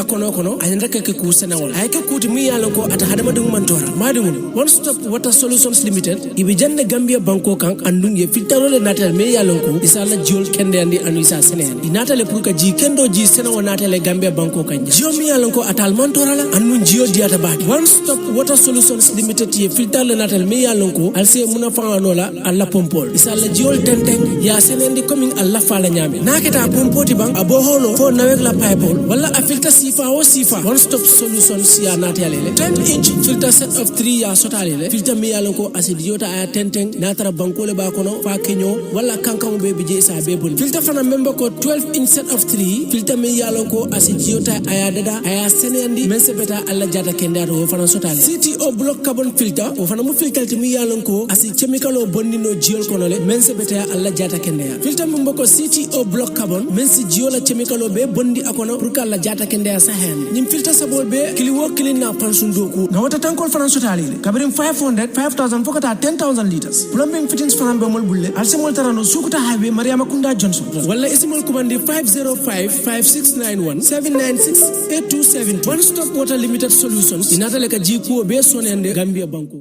akono kono ayanda ke ku senawol ay ke kuti mi yalla ko ata hadama dum mantora madum one stop water solutions limited ibe jande Gambia banko kan andum ye filtarole natal me yalla ko isala jol kende andi anu isa senen inatale pour ka ji kendo ji senawo natale Gambia banko kan jio mi yalla ko atal mantora la andum jio diata ba one stop water solutions limited ye filtarole natal me yalla ko alse muna fanganola alla pompol isala jol tenten ya senendi coming alla fala nyame naketa pompoti bang abo holo fo nawek la pipe wala a filter sifa o sifa one stop solutions ya natale 10-inch filter set of 3 ya sotale filter mi yalla ko acidiota aya tenten natara bankole ba kono fa kenyo wala kankan be bije sa be bon filter fana member ko 12-inch set of 3 filter mi yalla ko acidiota aya dada aya senendi men sebeta alla jata kendaro fana sotale CTO block carbon filter o fana mu filter mi yalla ko asi chemical o bondino jiol kono le men sebeta alla jata kendaya filter member ko CTO block carbon men si jiola chemical o be bondi akono pour kala jata kendaya sahen nim filter sabol be kiliwo kilina pansundoku na wata tankol fana sotale kabrim 500 5000 fokata 10000 liters plumbing fittings fana be mol bulle alsemol tarano sukuta highway Mariama Kunda Johnson wala isimol kubandi 505 5691 796 8270 one stop water limited solutions inatale ka jiko be sonende Gambia banko.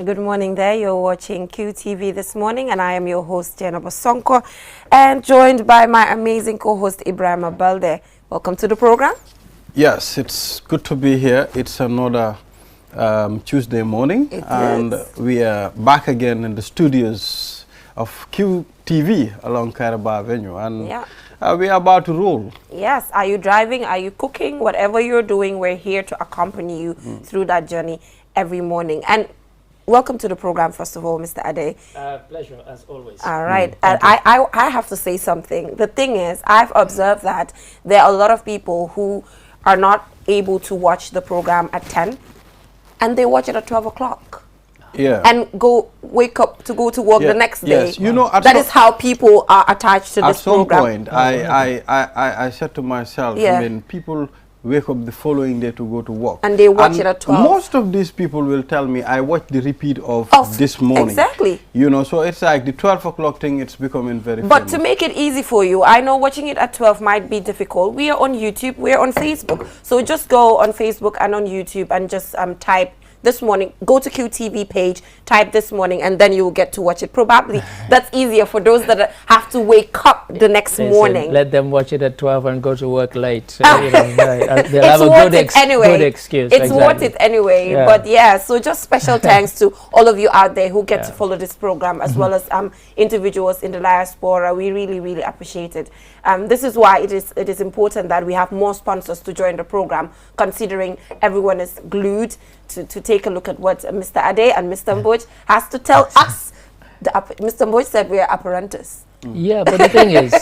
Good morning there. You're watching QTV this morning, and I am your host, Jenna Bosonko, and joined by my amazing co-host, Ibrahim Abalde. Welcome to the program. Yes, it's good to be here. It's another Tuesday morning, and we are back again in the studios of QTV along Kairaba Avenue, and we are about to roll. Yes. Are you driving? Are you cooking? Whatever you're doing, we're here to accompany you through that journey every morning. And welcome to the program, first of all, Mr. Ade. Pleasure, as always. All right. And I have to say something. The thing is, I've observed that there are a lot of people who are not able to watch the program at 10, and they watch it at 12 o'clock. Yeah. And wake up to go to work the next day. Yes. You know, that is how people are attached to this program. At some point, I said to myself, I mean, people wake up the following day to go to work. And they watch it at 12. Most of these people will tell me, I watched the repeat of this morning. Exactly. You know, so it's like the 12 o'clock thing, it's becoming very But famous. to make it easy for you, I know watching it at 12 might be difficult. We are on YouTube, we are on Facebook. So just go on Facebook and on YouTube and just type this morning, go to QTV page, type this morning, and then you will get to watch it. Probably that's easier for those that have to wake up the next morning. Let them watch it at 12 and go to work late. So, you know, they'll have a good excuse. It's worth it anyway. Yeah. But yeah, so just special thanks to all of you out there who get to follow this program, as well as individuals in the diaspora. We really, really appreciate it. This is why it is important that we have more sponsors to join the program, considering everyone is glued to take a look at what Mr. Ade and Mr. Mboj has to tell us. Mr. Mboj said we are apprentice. Yeah, but the thing is,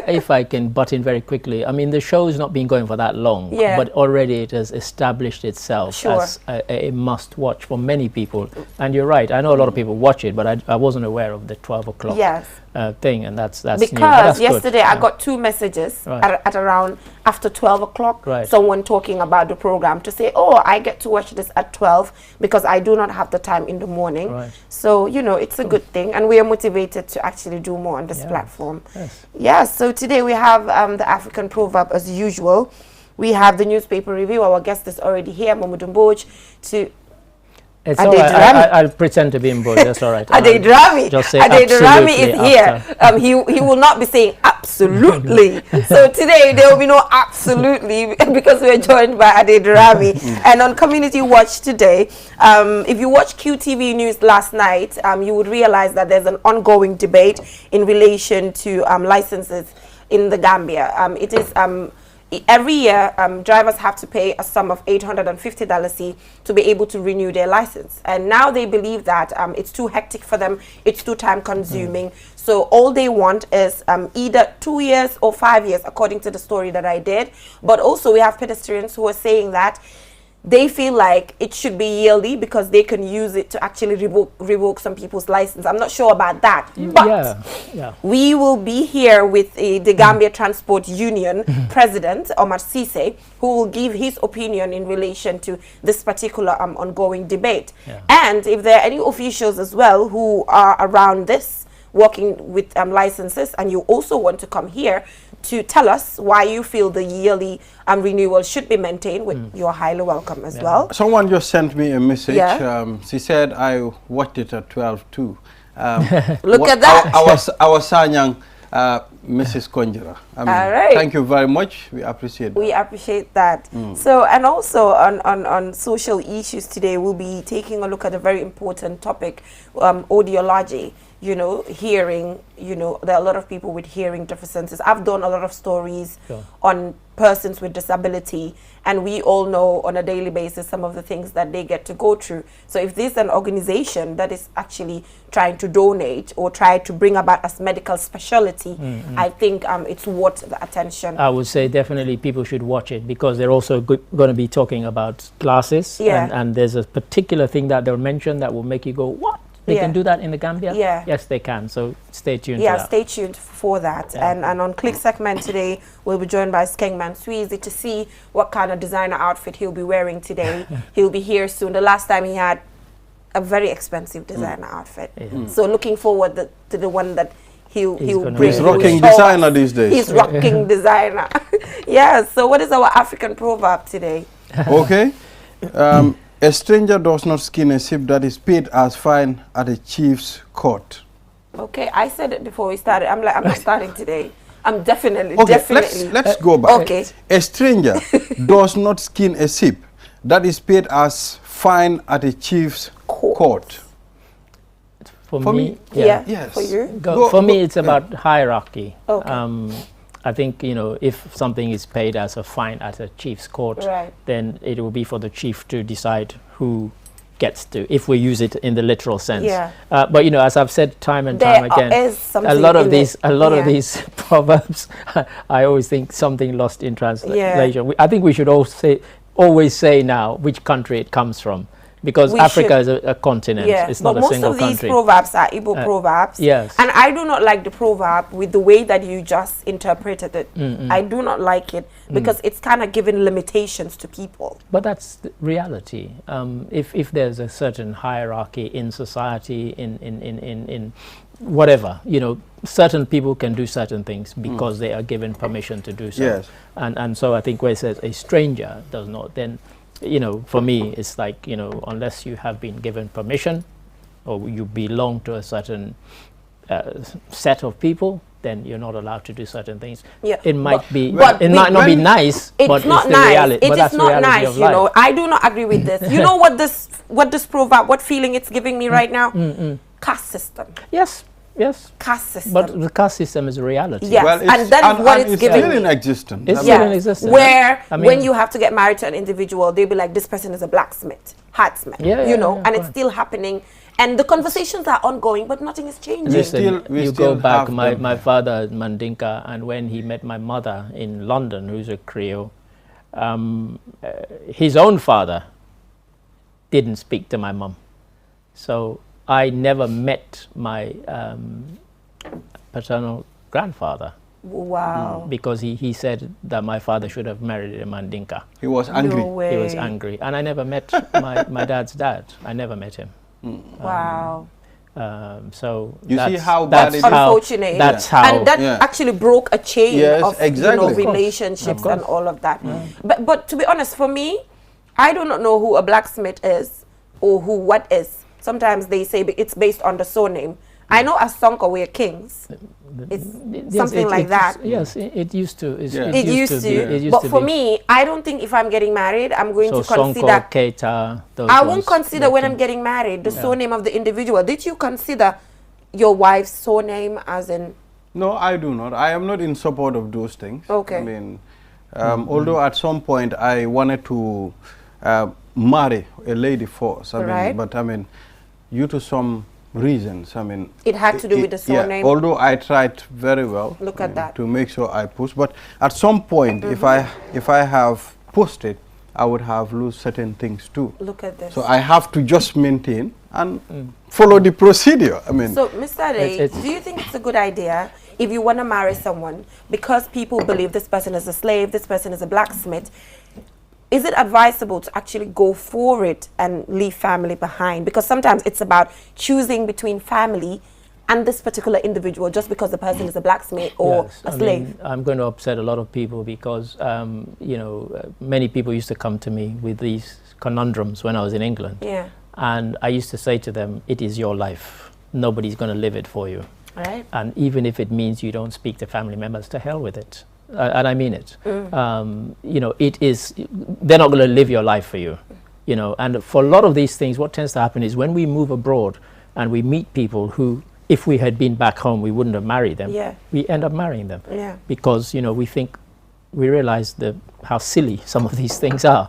if I can butt in very quickly, I mean, the show's not been going for that long, but already it has established itself as a must-watch for many people. And you're right, I know a lot of people watch it, but I wasn't aware of the 12 o'clock thing, and that's because new. That's yesterday I got 2 messages at around after 12 o'clock, someone talking about the program to say, oh, I get to watch this at 12 because I do not have the time in the morning. So, you know, it's a good thing, and we are motivated to actually do more on this platform. So today we have the African proverb as usual. We have the newspaper review. Our guest is already here, Mamadou Mboj, to It's all right. I'll pretend to be Mboj. That's all right. Adedrami. Just say Adedrami is here. He will not be saying absolutely. So today there will be no absolutely because we're joined by Adedrami. And on Community Watch today, if you watch QTV News last night, you would realize that there's an ongoing debate in relation to licenses in the Gambia. It is every year, drivers have to pay a sum of $850 to be able to renew their license. And now they believe that it's too hectic for them, it's too time consuming. So all they want is either 2 years or 5 years, according to the story that I did. But also we have pedestrians who are saying that they feel like it should be yearly because they can use it to actually revoke some people's license. I'm not sure about that, but we will be here with the Gambia Transport Union President Omar Cisse, who will give his opinion in relation to this particular ongoing debate. And if there are any officials as well who are around this, working with licenses, and you also want to come here to tell us why you feel the yearly renewal should be maintained, you're highly welcome as well. Someone just sent me a message. She said, I watched it at 12 too. Look at that. Our Sanyang, Mrs. Konjara. All right. Thank you very much. We appreciate that. We appreciate that. So, and also on social issues today, we'll be taking a look at a very important topic, audiology. You know, hearing, you know, there are a lot of people with hearing deficiencies. I've done a lot of stories on persons with disability, and we all know on a daily basis some of the things that they get to go through. So if there's an organization that is actually trying to donate or try to bring about as medical specialty, I think it's worth the attention. I would say definitely people should watch it, because they're also going to be talking about glasses, and there's a particular thing that they'll mention that will make you go, what? They can do that in the Gambia? Yes, they can. So stay tuned for that. Stay tuned for that. And on Click segment today, we'll be joined by Skengman Sweezy to see what kind of designer outfit he'll be wearing today. He'll be here soon. The last time he had a very expensive designer outfit. So looking forward to the one that he'll bring. He's rocking designer these days. He's rocking designer. So what is our African proverb today? Okay. A stranger does not skin a sheep that is paid as fine at a chief's court. Okay, I said it before we started. I'm not starting today. I'm definitely. Let's go back. Okay. A stranger does not skin a sheep that is paid as fine at a chief's court. For me, yes. For you? For me, it's about hierarchy. Okay. I think, you know, if something is paid as a fine at a chief's court, then it will be for the chief to decide who gets to, if we use it in the literal sense. But, you know, as I've said time and time again, a lot of these proverbs, I always think something lost in translation. I think we should always say now which country it comes from. Because Africa is a continent, it's not a single country. Most of these proverbs are Igbo proverbs. And I do not like the proverb with the way that you just interpreted it. I do not like it because it's kind of giving limitations to people. But that's the reality. If there's a certain hierarchy in society, in whatever, you know, certain people can do certain things because they are given permission to do so. And so I think where it says a stranger does not, then, you know, for me, it's like, you know, unless you have been given permission or you belong to a certain set of people, then you're not allowed to do certain things. It might not be nice, but it's the reality. It is not nice, you know. I do not agree with this. You know what this proverb, what feeling it's giving me right now? Caste system. Yes. Caste system. But the caste system is a reality. Well, and that is what it's giving. Still in existence. It's still in existence. Where when you have to get married to an individual, they'll be like, this person is a blacksmith, herdsman, you know, and it's still happening. And the conversations are ongoing, but nothing is changing. Listen, you go back, my father, Mandinka, and when he met my mother in London, who's a Creole, his own father didn't speak to my mum. So I never met my paternal grandfather. Wow. Because he said that my father should have married a Mandinka. He was angry. No way. He was angry. And I never met my dad's dad. I never met him. Wow. So you see how bad it is? Unfortunate. That's how. And that actually broke a chain of exactly. you know, relationships and all of that. But to be honest, for me, I do not know who a blacksmith is or who what is. Sometimes they say it's based on the surname. I know as Sonko we're kings. It's something like that. Yes, it used to. It used to. But for me, I don't think if I'm getting married, I'm going to consider. Sonko, Keita, I won't consider when I'm getting married the surname of the individual. Did you consider your wife's surname as in? No, I do not. I am not in support of those things. Okay. I mean, although at some point I wanted to marry a lady first. But I mean, due to some reasons, I mean, it had to do with the surname. Although I tried very well. Look at that. To make sure I push, but at some point, if I have pushed it, I would have lose certain things too. Look at this. So I have to just maintain and follow the procedure. I mean, so Mr. Ade, do you think it's a good idea if you want to marry someone because people believe this person is a slave, this person is a blacksmith? Is it advisable to actually go for it and leave family behind? Because sometimes it's about choosing between family and this particular individual just because the person is a blacksmith or a slave. Mean, I'm going to upset a lot of people because, you know, many people used to come to me with these conundrums when I was in England. Yeah. And I used to say to them, it is your life. Nobody's going to live it for you. Right. And even if it means you don't speak to family members, to hell with it. And I mean it. You know, it is, they're not going to live your life for you. You know, and for a lot of these things, what tends to happen is when we move abroad and we meet people who, if we had been back home, we wouldn't have married them. Yeah. We end up marrying them. Yeah. Because, you know, we realize how silly some of these things are.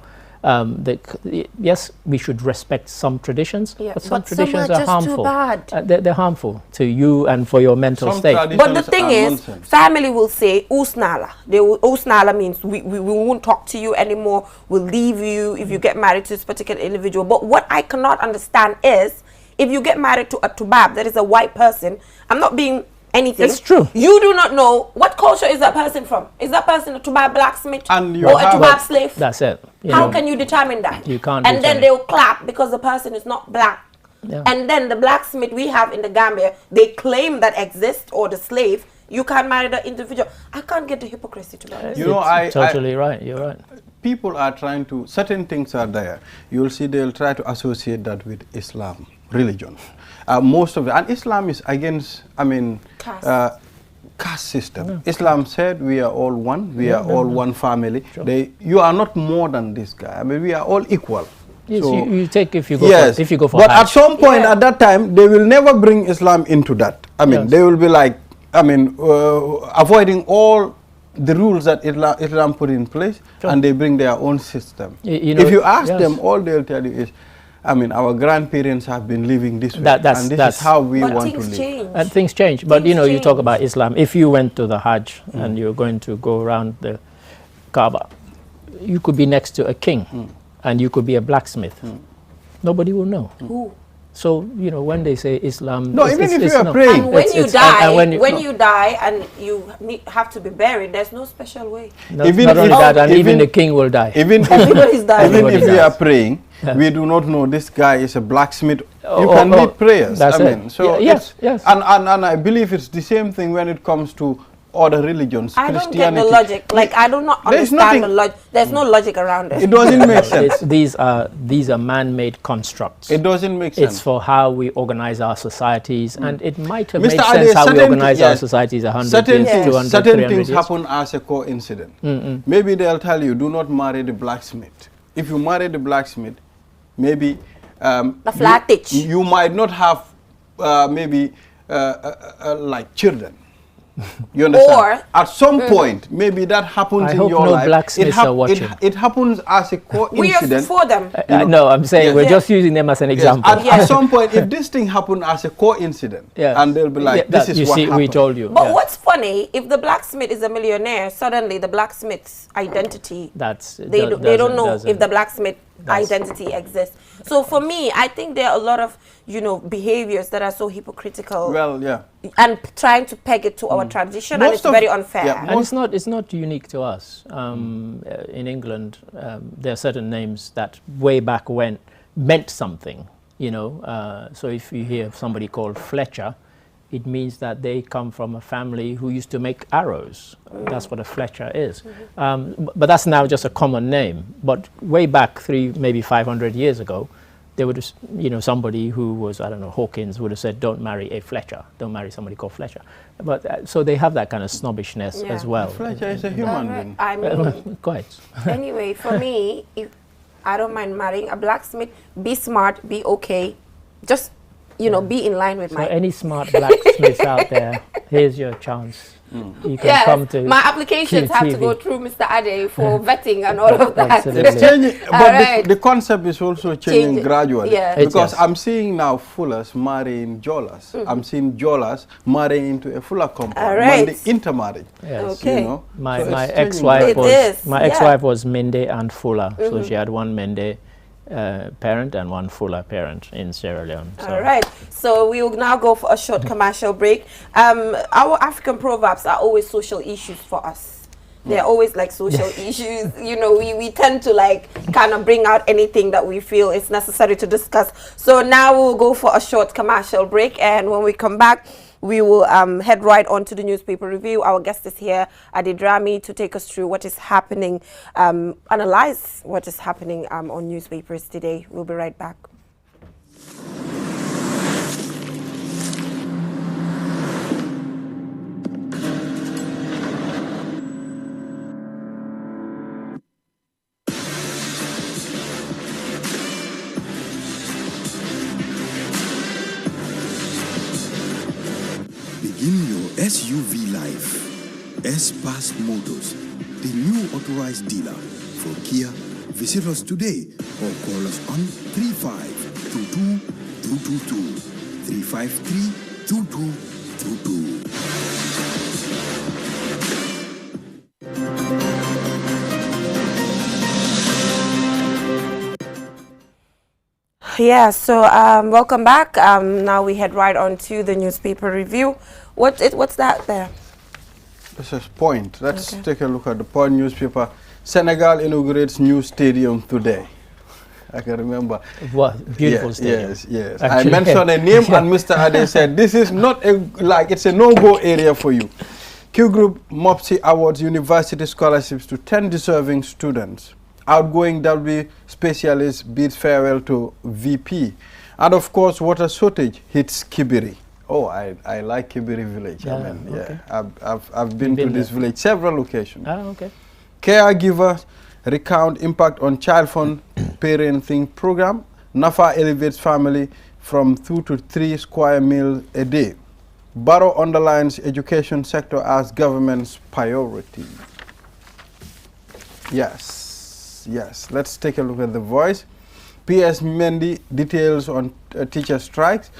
Yes, we should respect some traditions, but some traditions are harmful. Too bad. They're harmful to you and for your mental state. But the thing is, family will say, Usnala. Usnala means we won't talk to you anymore, we'll leave you if you get married to this particular individual. But what I cannot understand is, if you get married to a Tubab, that is a white person, I'm not being anything. It's true. You do not know what culture is that person from. Is that person a Tubab blacksmith or a Tubab slave? That's it. How can you determine that? You can't. And then they'll clap because the person is not black. Yeah. And then the blacksmith we have in the Gambia, they claim that exists, or the slave, you can't marry the individual. I can't get the hypocrisy to that. You know, totally right. You're right. People are trying to, certain things are there. You'll see they'll try to associate that with Islam, religion. Most of it, and Islam is against, I mean, caste system. Yeah. Islam said we are all one, we are all one family. Sure. You are not more than this guy. I mean, we are all equal. Yes, so you take if you go for but Hajj. at some point at that time, they will never bring Islam into that. I mean, they will be like, I mean, avoiding all the rules that Islam put in place, and they bring their own system. You know, if you ask them, all they'll tell you is, I mean, our grandparents have been living this way, and this is how we want to live. And things change. But, you know, you talk about Islam. If you went to the Hajj and you're going to go around the Kaaba, you could be next to a king, and you could be a blacksmith. Nobody will know. Who? So, you know, when they say Islam... No, even if you are praying. And when you die and you have to be buried, there's no special way. Not only that, and even the king will die. Even if we are praying, we do not know this guy is a blacksmith. You can lead prayers. That's it. So yes. And I believe it's the same thing when it comes to other religions. I don't get the logic. Like, I do not understand the logic. There's no logic around it. It doesn't make sense. These are man-made constructs. It doesn't make sense. It's for how we organize our societies, and it might have made sense how we organize our societies 100 years, 200, certain things happen as a coincidence. Maybe they'll tell you, do not marry the blacksmith. If you marry the blacksmith, maybe you might not have maybe like children. You understand? Or at some point, maybe that happens in your life. Blacksmiths are watching. It happens as a coincidence. We are for them. No, I'm saying we're just using them as an example. At some point, if this thing happened as a coincidence, and they'll be like, this is what happened. We told you. But what's funny, if the blacksmith is a millionaire, suddenly the blacksmith's identity, they don't know if the blacksmith identity exists. So for me, I think there are a lot of, you know, behaviors that are so hypocritical. Well, yeah. And trying to peg it to our tradition, and it's very unfair. Yeah, and it's not unique to us. In England, there are certain names that way back when meant something, you know. So if you hear somebody called Fletcher, it means that they come from a family who used to make arrows. That's what a Fletcher is. But that's now just a common name. But way back maybe 500 years ago, they would have, you know, somebody who was, I don't know, Hawkins would have said, don't marry a Fletcher. Don't marry somebody called Fletcher. But so they have that kind of snobbishness as well. Fletcher is a human being. I mean, quite. Anyway, for me, I don't mind marrying a blacksmith. Be smart, be okay. Just you know, be in line with so my... any smart blacksmiths out there, here's your chance. You can come to my applications have to go through Mr. Ade for vetting and all of that. Absolutely. It's changing, but the concept is also changing gradually. Because I'm seeing now fullers marrying jolas. I'm seeing jolas marrying into a fuller compound. Right. Intermarriage. Yes. Okay. You know? My So ex-wife was Mende and Fuller, so she had one Mende parent and one Fuller parent in Sierra Leone. So. All right, so we will now go for a short commercial break. Our African proverbs are always social issues for us. They're always like social issues. You know, we tend to like kind of bring out anything that we feel is necessary to discuss. So now we'll go for a short commercial break, and when we come back, we will head right on to the newspaper review. Our guest is here, Adedrami, to take us through what is happening, analyze what is happening on newspapers today. We'll be right back. Begin your SUV life. S-Pass Motors, the new authorized dealer for Kia. Visit us today or call us on 3522-222, 353-2222. Yeah, so welcome back. Now we head right on to the newspaper review. What's that there? This is Point. Let's take a look at the Point newspaper. Senegal inaugurates new stadium today. I can remember. What beautiful stadium. Yes. Actually, I mentioned a name and Mr. Ade said, this is not it's a no-go area for you. Q Group MOPSI awards university scholarships to 10 deserving students. Outgoing W specialist bids farewell to VP. And of course, water shortage hits Kibiri. Oh, I like Kibiri village. I've been to this village several occasions. Caregivers recount impact on child fund parenting program. NAFA elevates family from 2 to 3 square meals a day. Barrow underlines education sector as government's priority. Yes, let's take a look at The Voice. PS Mendy details on teacher strikes.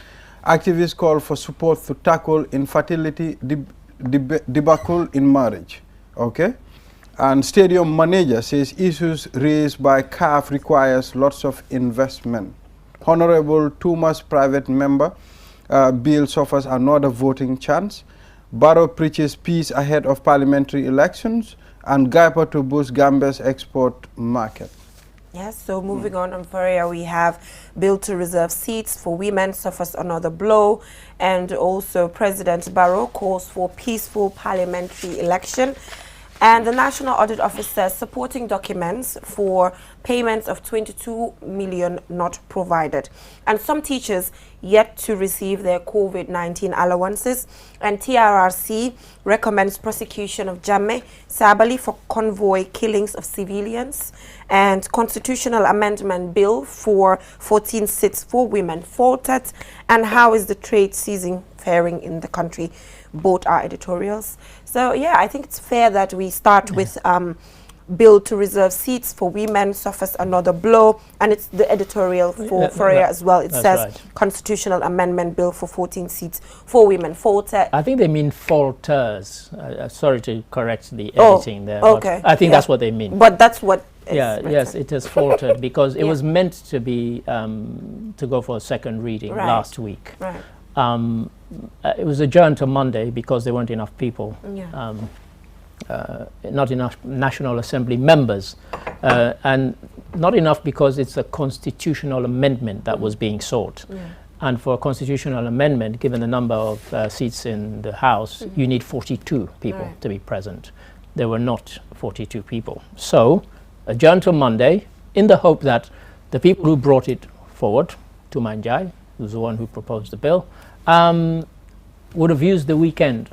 Activists call for support to tackle infertility debacle in marriage. Okay? And stadium manager says issues raised by CAF requires lots of investment. Honorable Thomas private member bill suffers another voting chance. Barrow preaches peace ahead of parliamentary elections. And GAIPA to boost Gambia's export market. Yes, so moving on Faria, we have bill to reserve seats for women suffers another blow, and also President Barrow calls for peaceful parliamentary election. And the National Audit Office says supporting documents for payments of 22 million not provided. And some teachers yet to receive their COVID-19 allowances. And TRRC recommends prosecution of Jammeh Sabally for convoy killings of civilians. And constitutional amendment bill for 14 seats for women faltered. And how is the trade season faring in the country? Both are editorials. So yeah, I think it's fair that we start with bill to reserve seats for women suffers another blow, and it's the editorial for Faria as well. It says constitutional amendment bill for 14 seats for women falter. I think they mean falters. Sorry to correct the editing there. Okay. I think that's what they mean. But that's what. Yes, it has faltered because it was meant to be to go for a second reading last week. Right. It was adjourned to Monday because there weren't enough people, not enough National Assembly members, and not enough because it's a constitutional amendment that was being sought. And for a constitutional amendment, given the number of seats in the House, you need 42 people to be present. There were not 42 people. So, adjourned to Monday in the hope that the people who brought it forward, Tumanjai, who's the one who proposed the bill, would have used the weekend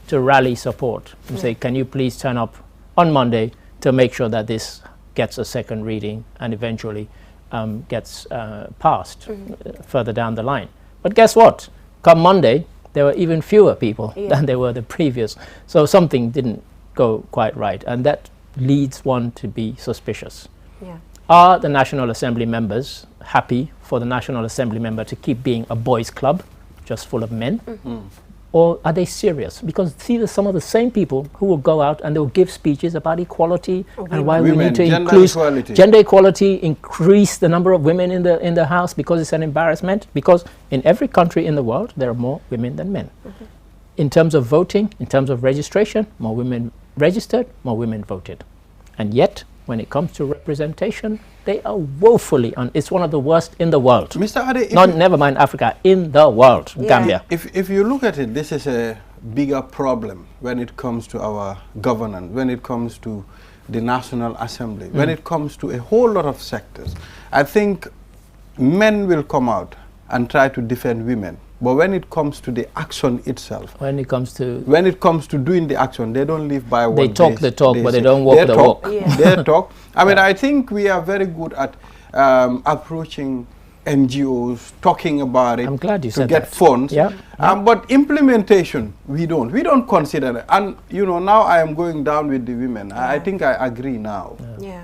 to rally support and say, can you please turn up on Monday to make sure that this gets a second reading and eventually gets passed further down the line. But guess what? Come Monday, there were even fewer people than there were the previous. So something didn't go quite right, and that leads one to be suspicious. Yeah. Are the National Assembly members happy for the National Assembly member to keep being a boys' club, just full of men? Or are they serious? Because see, there's some of the same people who will go out and they'll give speeches about equality and why we need to increase gender equality, increase the number of women in the House because it's an embarrassment. Because in every country in the world, there are more women than men. In terms of voting, in terms of registration, more women registered, more women voted. And yet, when it comes to representation, they are woefully, it's one of the worst in the world. Mr. Ade, never mind Africa, in the world, Gambia. If you look at it, this is a bigger problem when it comes to our governance, when it comes to the National Assembly, when it comes to a whole lot of sectors. I think men will come out and try to defend women. But when it comes to the action itself, when it comes to doing the action, they don't live by what they talk the talk, but they don't walk the walk. They talk. I mean, I think we are very good at approaching NGOs, talking about it. I'm glad you said to get funds. But implementation, we don't consider it. And you know, now I am going down with the women. I think I agree now.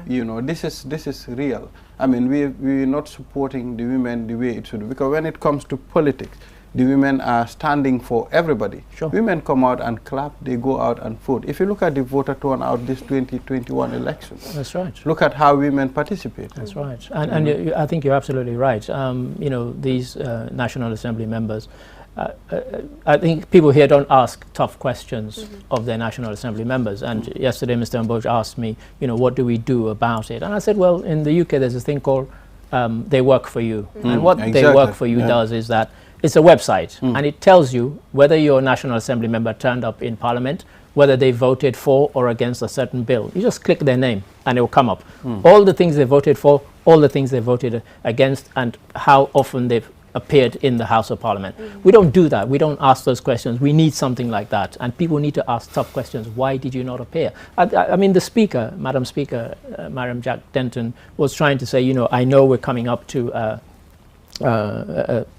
You know, this is real. I mean, we're not supporting the women the way it should be, because when it comes to politics, the women are standing for everybody. Sure. Women come out and clap, they go out and vote. If you look at the voter turnout this 2021 election, that's right. Look at how women participate. That's right. And I think you're absolutely right. You know, these National Assembly members, I think people here don't ask tough questions of their National Assembly members. And yesterday, Mr. Mboj asked me, you know, what do we do about it? And I said, well, in the UK, there's a thing called They Work For You. And what They Work For You does is that it's a website, and it tells you whether your National Assembly member turned up in Parliament, whether they voted for or against a certain bill. You just click their name, and it will come up. All the things they voted for, all the things they voted against, and how often they've appeared in the House of Parliament. We don't do that. We don't ask those questions. We need something like that, and people need to ask tough questions. Why did you not appear? I mean, the Speaker, Madam Speaker, Madam Jack Denton, was trying to say, you know, I know we're coming up to a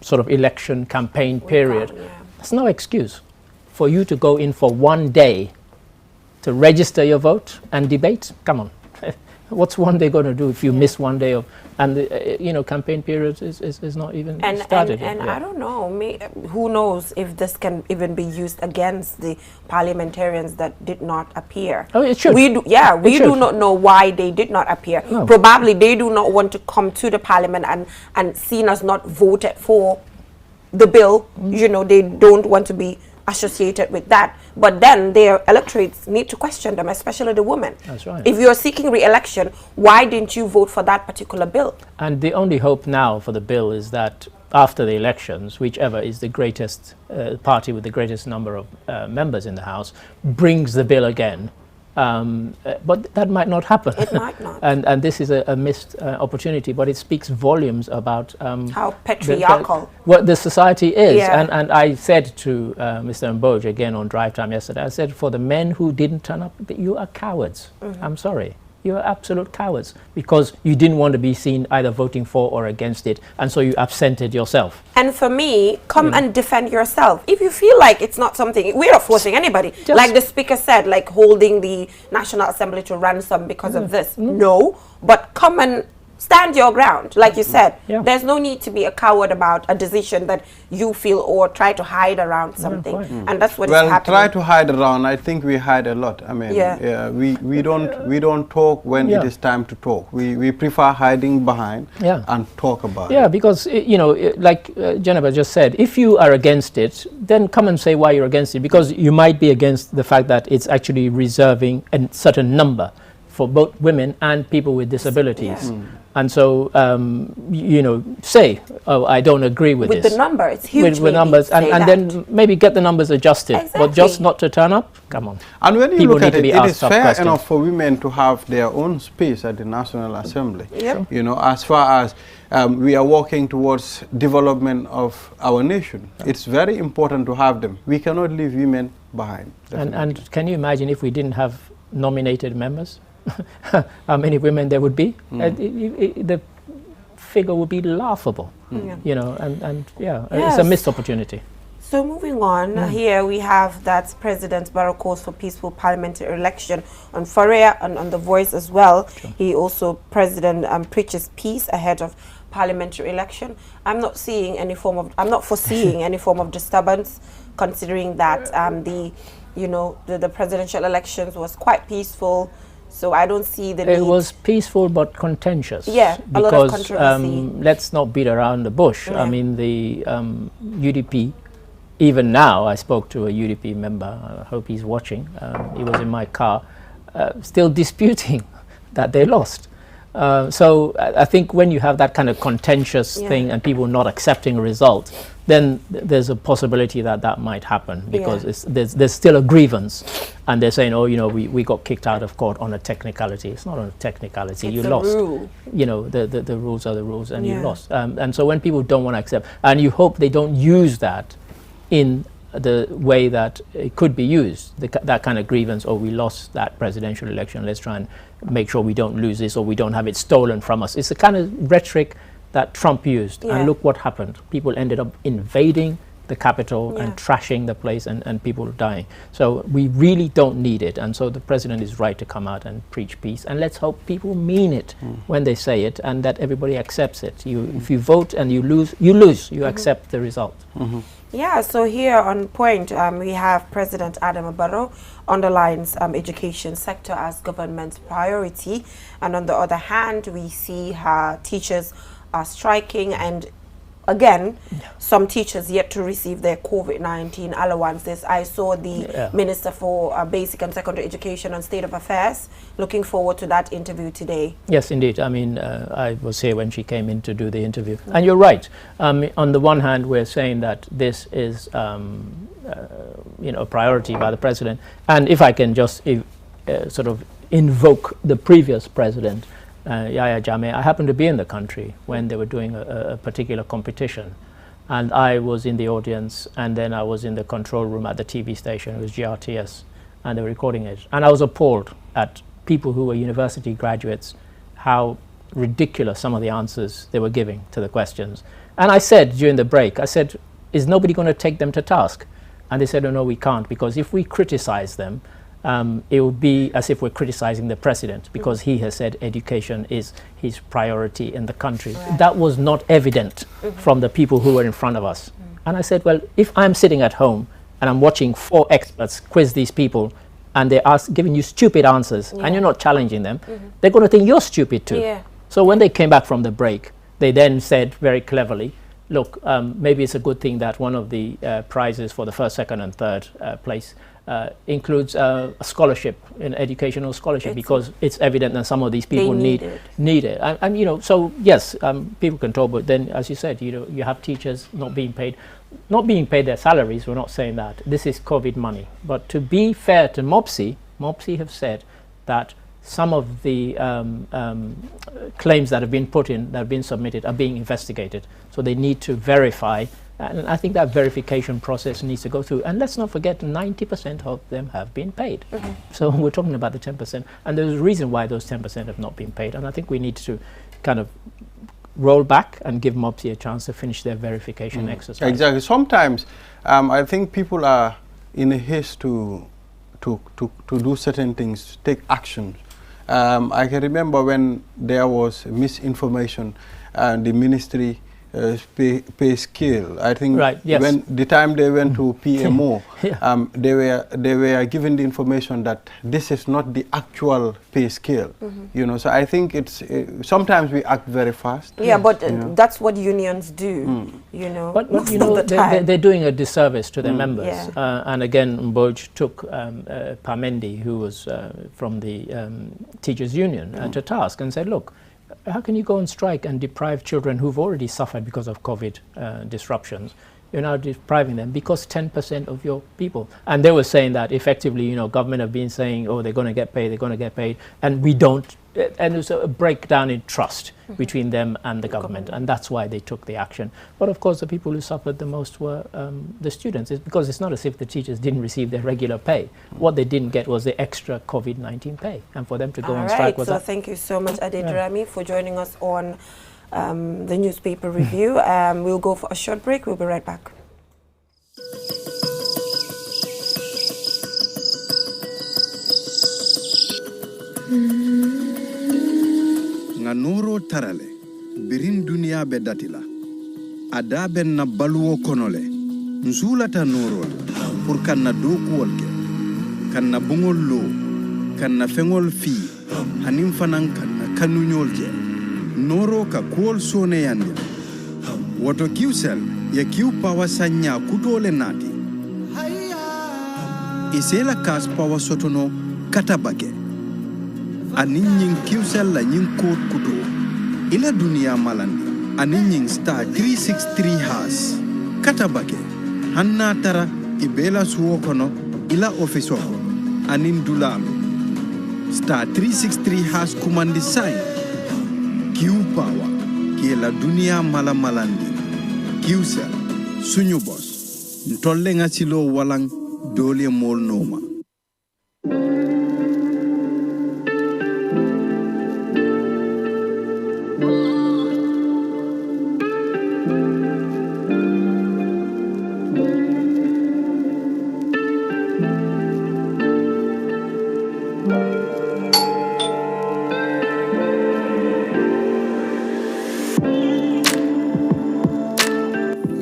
sort of election campaign period. That's no excuse for you to go in for one day to register your vote and debate. Come on. What's one day going to do if you miss one day of, and the, you know, campaign period is not even started. And I don't know, who knows if this can even be used against the parliamentarians that did not appear. Oh, it should. We do not know why they did not appear. No. Probably they do not want to come to the parliament and seen as not voted for the bill. You know, they don't want to be associated with that, but then their electorates need to question them, especially the women. That's right. If you're seeking re-election, why didn't you vote for that particular bill? And the only hope now for the bill is that after the elections, whichever is the greatest party with the greatest number of members in the House brings the bill again. But that might not happen. It might not. and this is a missed opportunity, but it speaks volumes about how patriarchal what the society is. Yeah. And I said to Mr. Mboj again on Drive Time yesterday, I said, for the men who didn't turn up, you are cowards. I'm sorry. You are absolute cowards, because you didn't want to be seen either voting for or against it, and so you absented yourself. And for me, come and defend yourself. If you feel like it's not something, we're not forcing anybody. Just like the Speaker said, like holding the National Assembly to ransom because of this. No, but come and stand your ground, like you said. There's no need to be a coward about a decision that you feel or try to hide around something. And that's what is happening. Well, try to hide around. I think we hide a lot. I mean, we don't talk when it is time to talk. We prefer hiding behind and talk about it. Yeah, because you know, like Jennifer just said, if you are against it, then come and say why you're against it, because you might be against the fact that it's actually reserving a certain number for both women and people with disabilities. And so, you know, say, oh, I don't agree with this. With the number, it's huge. With numbers, and then maybe get the numbers adjusted, but just not to turn up, come on. And when you look at it, it is fair enough for women to have their own space at the National Assembly. You know, as far as we are working towards development of our nation, it's very important to have them. We cannot leave women behind. And can you imagine if we didn't have nominated members? How many women there would be? The figure would be laughable, you know, and it's a missed opportunity. So moving on, here we have that President Barrow calls for peaceful parliamentary election on Faria and on The Voice as well. Sure. He also, President preaches peace ahead of parliamentary election. I'm not foreseeing any form of disturbance, considering that the presidential elections was quite peaceful. So I don't see the need. It was peaceful but contentious. Yeah, a lot of controversy. Let's not beat around the bush. I mean, the UDP, even now, I spoke to a UDP member, I hope he's watching, he was in my car, still disputing that they lost. So I think when you have that kind of contentious thing and people not accepting a result, then there's a possibility that that might happen, because there's still a grievance, and they're saying, oh, you know, we got kicked out of court on a technicality. It's not on a technicality. It's you lost. Rule. You know, the rules are the rules, and you lost. And so when people don't want to accept, and you hope they don't use that in the way that it could be used, that kind of grievance, or we lost that presidential election, let's try and make sure we don't lose this, or we don't have it stolen from us. It's the kind of rhetoric that Trump used, and look what happened. People ended up invading the Capitol and trashing the place, and people dying. So we really don't need it, and so the president is right to come out and preach peace, and let's hope people mean it when they say it, and that everybody accepts it. If you vote and you lose, you accept the result. Yeah, so here on point, we have President Adama Barrow underlines education sector as government priority, and on the other hand, we see her teachers are striking, and again, some teachers yet to receive their COVID-19 allowances. I saw the Minister for Basic and Secondary Education on State of Affairs. Looking forward to that interview today. Yes, indeed. I mean, I was here when she came in to do the interview. And you're right. On the one hand, we're saying that this is, a priority by the president. And if I can just sort of invoke the previous president, Yahya Jammeh, I happened to be in the country when they were doing a particular competition, and I was in the audience, and then I was in the control room at the TV station. It was GRTS, and they were recording it, and I was appalled at people who were university graduates, how ridiculous some of the answers they were giving to the questions. And I said during the break, I said, is nobody going to take them to task? And they said, oh no, we can't, because if we criticize them, it will be as if we're criticizing the president, because he has said education is his priority in the country. That was not evident from the people who were in front of us. And I said, well, if I'm sitting at home and I'm watching 4 experts quiz these people, and they're giving you stupid answers, and you're not challenging them, they're going to think you're stupid too. So when they came back from the break, they then said very cleverly, look, maybe it's a good thing that one of the prizes for the first, second, and third place includes a scholarship, an educational scholarship, because it's evident that some of these people need it. And you know, so yes, people can talk, but then, as you said, you have teachers not being paid their salaries. We're not saying that. This is COVID money. But to be fair to MOPSI have said that some of the claims that have been that have been submitted are being investigated. So they need to verify. And I think that verification process needs to go through. And let's not forget, 90% of them have been paid. So we're talking about the 10%. And there's a reason why those 10% have not been paid. And I think we need to kind of roll back and give MOPSI a chance to finish their verification exercise. Exactly. Sometimes I think people are in a haste to do certain things, take action. I can remember when there was misinformation and the ministry pay scale. I think when the time they went to PMO, they were given the information that this is not the actual pay scale. You know, so I think it's sometimes we act very fast. Yeah, but that's what unions do. You know, but you know, they're doing a disservice to their members. And again, Mboj took Parmendi, who was from the teachers union, to task and said, look, how can you go on strike and deprive children who've already suffered because of COVID disruptions? You're now depriving them because 10% of your people. And they were saying that effectively, you know, government have been saying, oh, they're going to get paid, and we don't. And there's a breakdown in trust between them and the government, and that's why they took the action. But of course, the people who suffered the most were the students, because it's not as if the teachers didn't receive their regular pay. What they didn't get was the extra COVID-19 pay, and for them to go on strike was so thank you so much, Adedrami, for joining us on the newspaper review. We'll go for a short break. We'll be right back. Nga noro tarale birin dunia be datila ada ben na baluwo konole nsulata norol pour kan na dokuwol ke kan na bungol lo kan na fengol fi hanim fanan kan na kanunyol je noro ka kuol sone yande woto kiusel ya kiu pawa sanya kutole nati isela kas pawa sotono katabage anin yin kiusel la yin kod kuto ila dunia malandi anin yin star 363 has katabage hanna tara ibela suwo kono ila office ko anin dulami star 363 has kumandi sign kiu power ki la dunia malandi kiusel sunyu boss ntolle nga silo walang dole mol noma.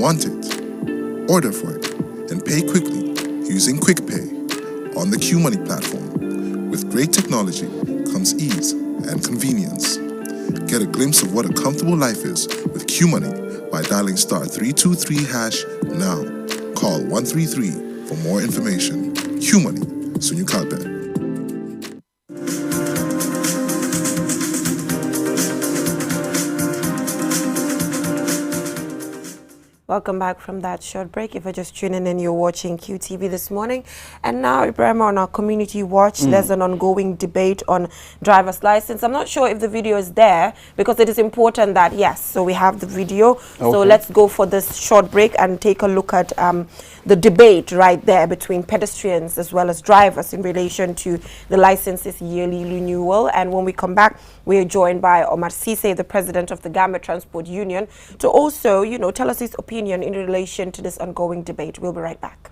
Want it? Order for it and pay quickly using QuickPay on the QMoney platform. With great technology comes ease and convenience. Get a glimpse of what a comfortable life is with QMoney by dialing star 323 hash now. Call 133 for more information. QMoney, Sunyu Kalpe. Welcome back from that short break. If you're just tuning in, you're watching QTV this morning. And now, Ibrahim, on our community watch, there's an ongoing debate on driver's license. I'm not sure if the video is there because it is important that, yes, so we have the video. Okay. So let's go for this short break and take a look at the debate right there between pedestrians as well as drivers in relation to the licenses yearly renewal. And when we come back, we are joined by Omar Sise, the president of the Gambia Transport Union, to also, tell us his opinion in relation to this ongoing debate. We'll be right back.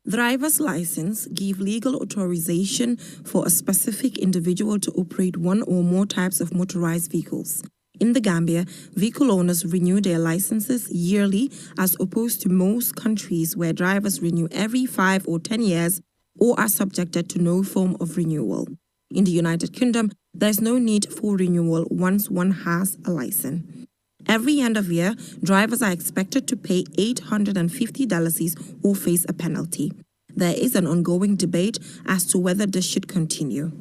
Driver's license give legal authorization for a specific individual to operate one or more types of motorized vehicles. In the Gambia, vehicle owners renew their licenses yearly as opposed to most countries where drivers renew every 5 or 10 years or are subjected to no form of renewal. In the United Kingdom, there is no need for renewal once one has a license. Every end of year, drivers are expected to pay $850 or face a penalty. There is an ongoing debate as to whether this should continue.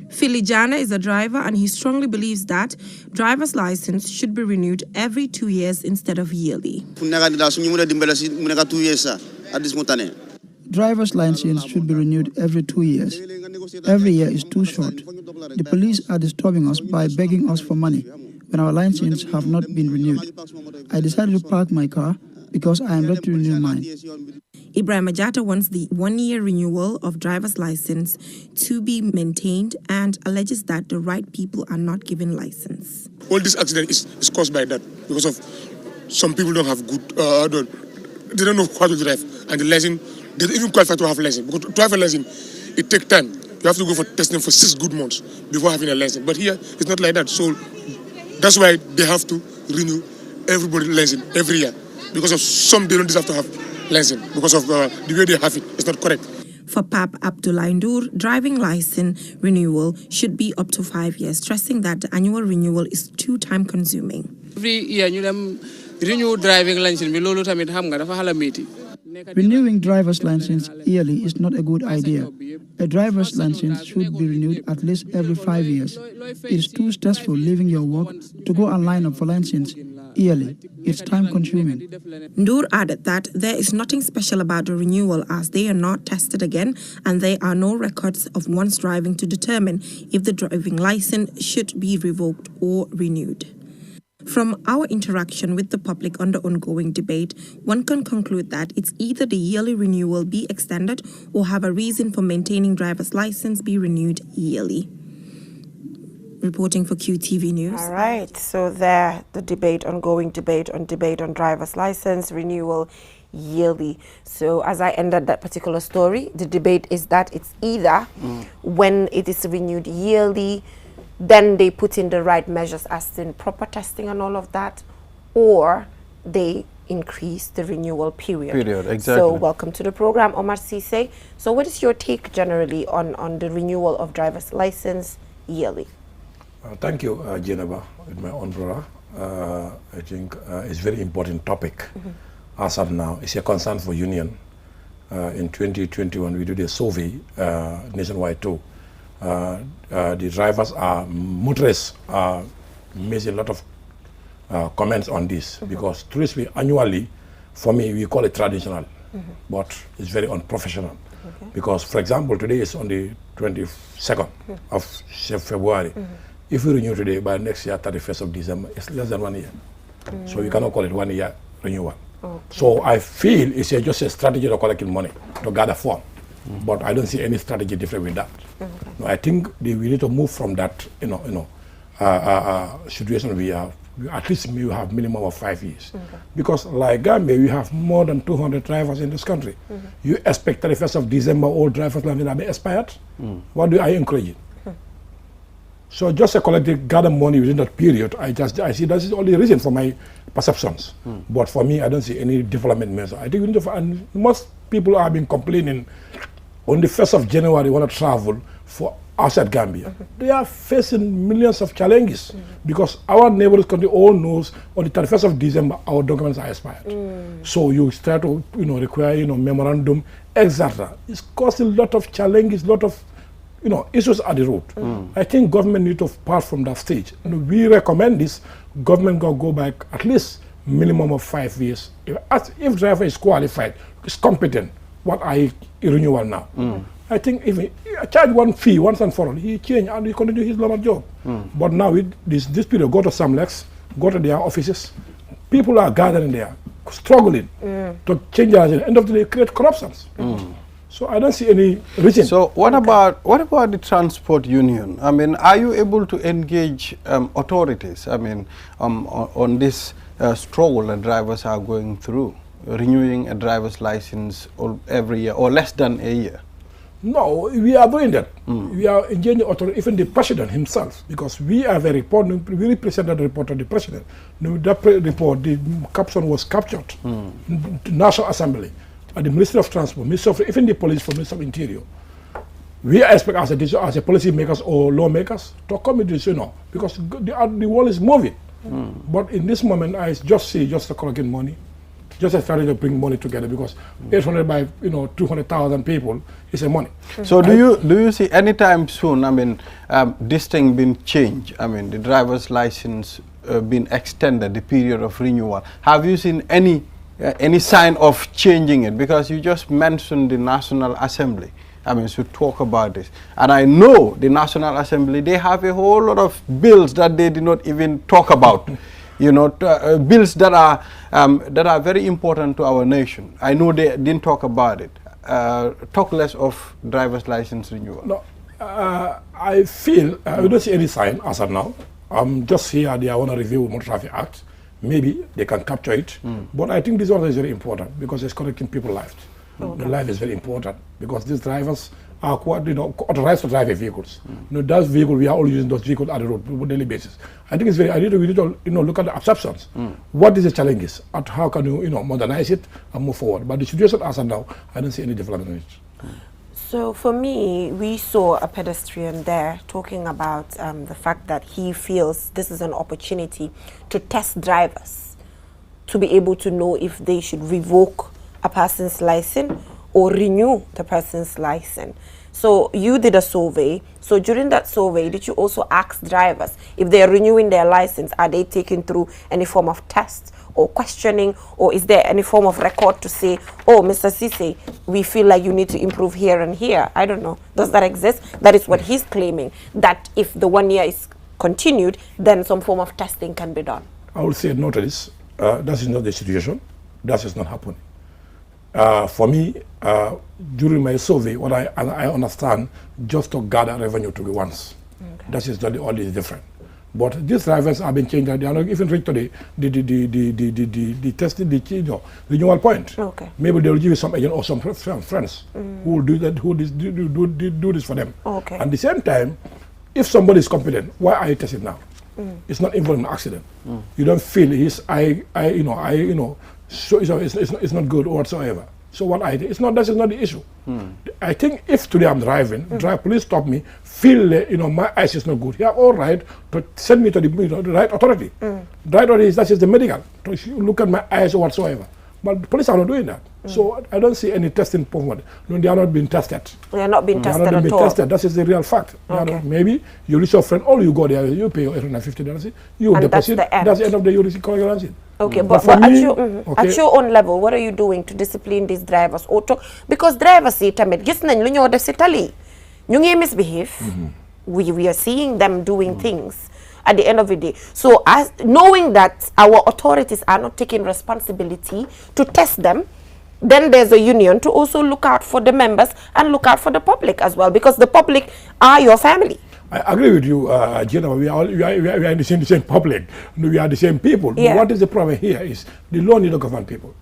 Filijana is a driver and he strongly believes that driver's license should be renewed every 2 years instead of yearly. Driver's license should be renewed every 2 years. Every year is too short. The police are disturbing us by begging us for money when our licenses have not been renewed. I decided to park my car because I am ready to renew mine. Ibrahim Ajata wants the 1-year renewal of driver's license to be maintained and alleges that the right people are not given license. All this accident is caused by that because of some people don't have good, they don't know how to drive, and the license, they don't even qualify to have a license. Because to have a license, it takes time. You have to go for testing for 6 good months before having a license. But here, it's not like that. So that's why they have to renew everybody's license every year. Because of some, they don't deserve to have license. Because of the way they have it, it's not correct. For Pap Abdullah Ndur, driving license renewal should be up to 5 years, stressing that the annual renewal is too time-consuming. Every year, you renew driving license. Renewing driver's license yearly is not a good idea. A driver's license should be renewed at least every 5 years. It is too stressful leaving your work to go and line up for license yearly. It's time-consuming. Ndur added that there is nothing special about the renewal as they are not tested again and there are no records of one's driving to determine if the driving license should be revoked or renewed. From our interaction with the public on the ongoing debate, one can conclude that it's either the yearly renewal be extended or have a reason for maintaining driver's license be renewed yearly. reporting for QTV News. All right, so there, the ongoing debate on driver's license renewal yearly. So as I ended that particular story, the debate is that it's either when it is renewed yearly, then they put in the right measures as in proper testing and all of that, or they increase the renewal period. Exactly. So welcome to the program, Omar Cisse. So what is your take generally on the renewal of driver's license yearly? Thank you, Geneva, with my own brother. I think it's a very important topic. As of now, it's a concern for union. In 2021, we did a survey nationwide too. The drivers motorists made a lot of comments on this because truthfully, annually, for me, we call it traditional, but it's very unprofessional. Because, for example, today is on the 22nd of February. If we renew today, by next year, 31st of December, it's less than 1 year. So we cannot call it 1 year renewal. So I feel it's just a strategy of collecting money to gather form. But I don't see any strategy different with that. No, I think we need to move from that, situation we have. At least we have minimum of 5 years. Because like Gambia, we have more than 200 drivers in this country. You expect 31st of December all drivers will be expired? What do I encourage? So just a collective gather money within that period, I see that is the only reason for my perceptions. But for me, I don't see any development measure. I think we need to, and most people have been complaining on the 1st of January they want to travel for outside Gambia. They are facing millions of challenges because our neighboring country all knows on the 31st of December our documents are expired. So you start to require memorandum, etc. It's causing a lot of challenges, lot of issues at the road. I think government need to part from that stage. We recommend this. Government can go back at least minimum of 5 years. If driver is qualified, is competent, what I renewal now? I think if he charge one fee once and for all, he change and he continue his normal job. But now with this period, go to SAMLEX, go to their offices. People are gathering there, struggling to change their agenda. End of the day, create corruptions. So I don't see any reason. So what about the transport union? I mean, are you able to engage authorities? I mean, on this struggle that drivers are going through, renewing a driver's license every year or less than a year? No, we are doing that. We are engaging authority, even the president himself, because we have a report. We represented the report of the president. That report, the caption was captured in the National Assembly. At the Ministry of Transport, Ministry of, even the police from Ministry of Interior. We expect as a policy makers or lawmakers to come with this, because the world is moving. But in this moment, I just see just collecting money, just starting to bring money together because 800 by 200,000 people is a money. So do you see anytime soon? I mean, this thing being changed. I mean, the driver's license being extended, the period of renewal. Have you seen any sign of changing it? Because you just mentioned the National Assembly. I mean, should talk about this. And I know the National Assembly, they have a whole lot of bills that they did not even talk about. Bills that are very important to our nation. I know they didn't talk about it. Talk less of driver's license renewal. No, I feel, we don't see any sign as of now. Just here, they want to review Motor Traffic Act. Maybe they can capture it, but I think this one is very important because it's connecting people's lives. The life is very important because these drivers are authorized to drive vehicles. Those vehicles, we are all using those vehicles at the road on a daily basis. I think it's very. We need to look at the exceptions. What is the challenges and how can you modernize it and move forward? But the situation as of now, I don't see any development in it. So for me, we saw a pedestrian there talking about the fact that he feels this is an opportunity to test drivers, to be able to know if they should revoke a person's license or renew the person's license. So you did a survey. So during that survey, did you also ask drivers if they are renewing their license, are they taken through any form of test or questioning, or is there any form of record to say, oh, Mr. Cisse, we feel like you need to improve here and here? I don't know. Does that exist? That is what he's claiming, that if the 1 year is continued, then some form of testing can be done. I would say no to this. That is not the situation. That is not happening. For me, during my survey, what I understand, just to gather revenue to be once. That is not the only different. But these drivers have been changed. They are not even reached today the testing, the renewal point. Okay. Maybe they will give you some agent or some friends who will do that, who do this for them. Okay. At the same time, if somebody is competent, why are you testing now? It's not involved in an accident. You don't feel his so it's not good whatsoever. So what I think, that is not the issue. I think if today I'm driving, police stop me, feel my eyes is not good. You have all right to send me to the right authority. The right authority that is the medical. To look at my eyes or whatsoever. But the police are not doing that. So I don't see any testing forward. No, they are not being tested. They are not being tested at all. They are not being tested. That is the real fact. Okay. Maybe you reach your friend, all you go there, you pay your $850, you and deposit. That's the end of the year, you receive currency. Okay, but at your own level, what are you doing to discipline these drivers? Because drivers say, tamit, gis nañ lu ñoo def ci tali, ñu ngi misbehave. We are seeing them doing things at the end of the day. So as knowing that our authorities are not taking responsibility to test them, then there's a union to also look out for the members and look out for the public as well, because the public are your family. I agree with you, Jenna. We are in the same public. We are the same people. Yeah. What is the problem here is the law need to govern people.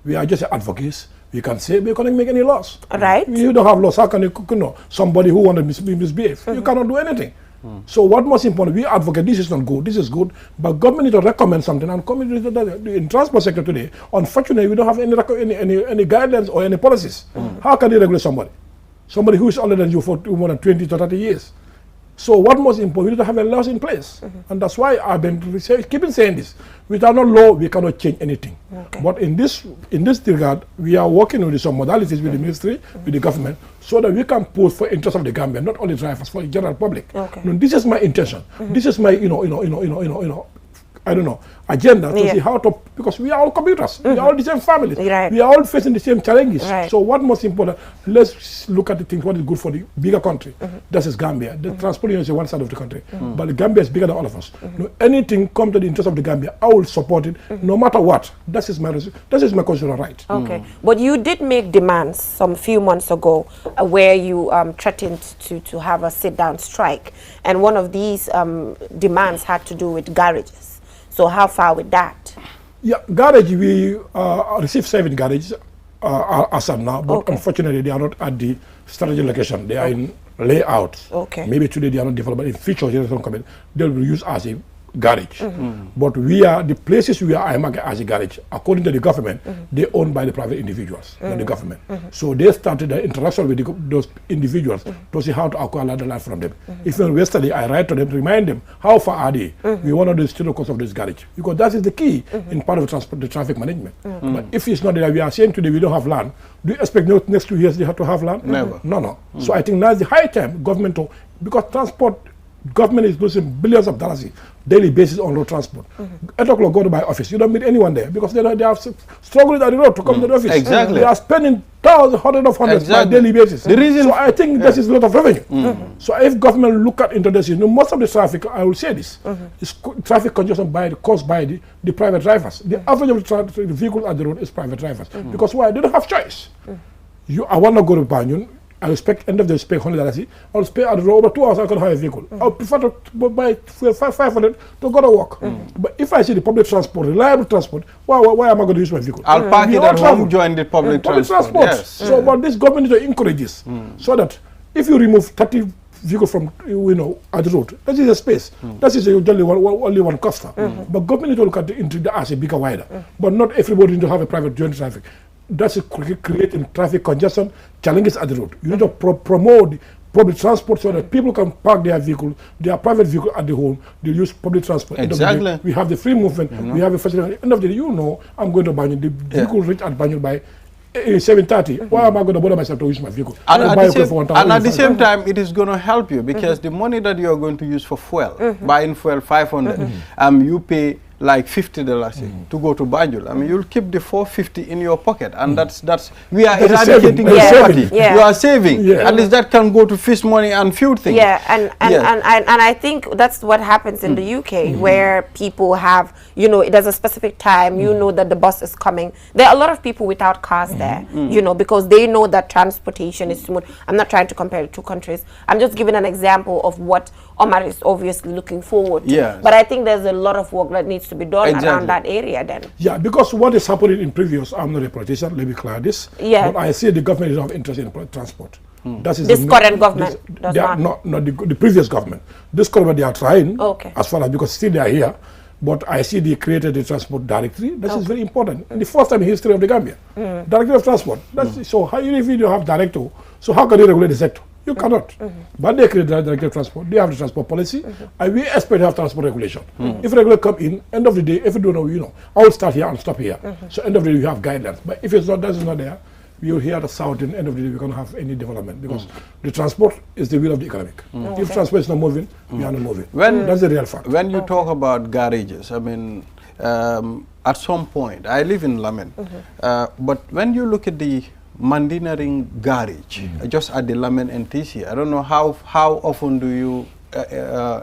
We are just advocates. We can say we can't make any laws. Right. You don't have laws. How can you know somebody who want to misbehave? You cannot do anything. So what most important, we advocate this is not good, this is good, but government need to recommend something. And in transport sector today, unfortunately, we don't have any guidelines or any policies. How can you regulate somebody? Somebody who is older than you for more than 20 to 30 years. So what most important, we need to have a laws in place. And that's why I've been keeping saying this. Without no law, we cannot change anything. Okay. But in this regard, we are working with some modalities with the ministry, with the government, so that we can push for interest of the Gambia, not only drivers, for the general public. Okay. This is my intention. This is my, I don't know, agenda to see how to, because we are all commuters, we are all the same families, we are all facing the same challenges. So what most important, let's look at the things, what is good for the bigger country. This is Gambia. The transport union is one side of the country, but the Gambia is bigger than all of us. Anything come to the interest of the Gambia, I will support it, no matter what. That is my constitutional right. Okay, but you did make demands some few months ago where you threatened to have a sit-down strike, and one of these demands had to do with garages. So how far with that? Yeah, garage, we receive 7 garages as of now, but unfortunately they are not at the strategic location. They are in layout. Okay. Maybe today they are not developed, but in future they will be used as a garage. But we are, the places we are as a garage, according to the government, they owned by the private individuals, not the government. So they started the interaction with those individuals to see how to acquire the land from them. Even yesterday, I write to them, remind them, how far are they? We want to know the still cost of this garage. Because that is the key in part of the traffic management. But if it's not that we are saying today we don't have land, do you expect next 2 years they have to have land? Never. No. So I think now is the high time government to, because transport, government is losing billions of dollars daily basis on road transport. 8 o'clock, go to my office. You don't meet anyone there because they are struggling at the road to come to the office. Exactly. They are spending thousands, hundreds of hundreds on a daily basis. The reason, so I think this is a lot of revenue. So if government look at into this, most of the traffic, I will say this, is traffic congestion caused by the private drivers. The average of the vehicles at the road is private drivers. Because why? They don't have choice. I want to go to Banjul. I expect end of the day spend $100. I'll spend at the road over 2 hours. I can have a vehicle. I'll prefer to buy 500 to go to work. But if I see the public transport, reliable transport, why am I going to use my vehicle? I'll park it at home, join the public transport. Yes. So, but this government needs to encourage this, so that if you remove 30 vehicles from at the road, that is a space. That is only one coster. But government needs to look at it as a bigger wider. But not everybody needs to have a private joint traffic. That's creating traffic congestion, challenges at the road. You need to promote public transport so that people can park their vehicle, their private vehicle at the home. They use public transport. Exactly. We have the free movement. We have a facility. At the end of the day, I'm going to Banjul. The vehicle reach at Banjul by 7:30. Why am I going to bother myself to use my vehicle? And at the same time, it is going to help you because the money that you are going to use for fuel, buying fuel 500, you pay like $50 to go to Banjul. I mean, you'll keep the $450 in your pocket, and that's we are eradicating poverty. Yeah. You are saving. Yeah. At least that can go to fish money and few things. Yeah, and I think that's what happens in the UK, where people have, you know, there's a specific time, you know that the bus is coming. There are a lot of people without cars there, you know, because they know that transportation is smooth. I'm not trying to compare the two countries. I'm just giving an example of what Omar is obviously looking forward to. Yes. But I think there's a lot of work that needs to be done around that area then. Yeah, because what is happening in previous, I'm not a politician, let me clear this. Yeah. But I see the government is not interested in transport. That is this current government does not the previous government. This government, they are trying, as far as, because still they are here. But I see they created the transport directory. This is very important. And the first time in history of the Gambia. Directory of transport. So how, if you don't have director, so how can you regulate the sector? You cannot. But they create the directory of transport. They have the transport policy. And we expect to have transport regulation. If regulation come in, end of the day, if you don't know, you know, I will start here and stop here. So end of the day, you have guidelines. But if it's not, that is not there, you'll hear the sound in the end of the day, we're going to have any development, because the transport is the wheel of the economic. If transport is not moving, we are not moving. That's the real fact. When you talk about garages, I mean, at some point, I live in Lamen, but when you look at the Mandinaring garage, just at the Lamen NTC, I don't know how often do you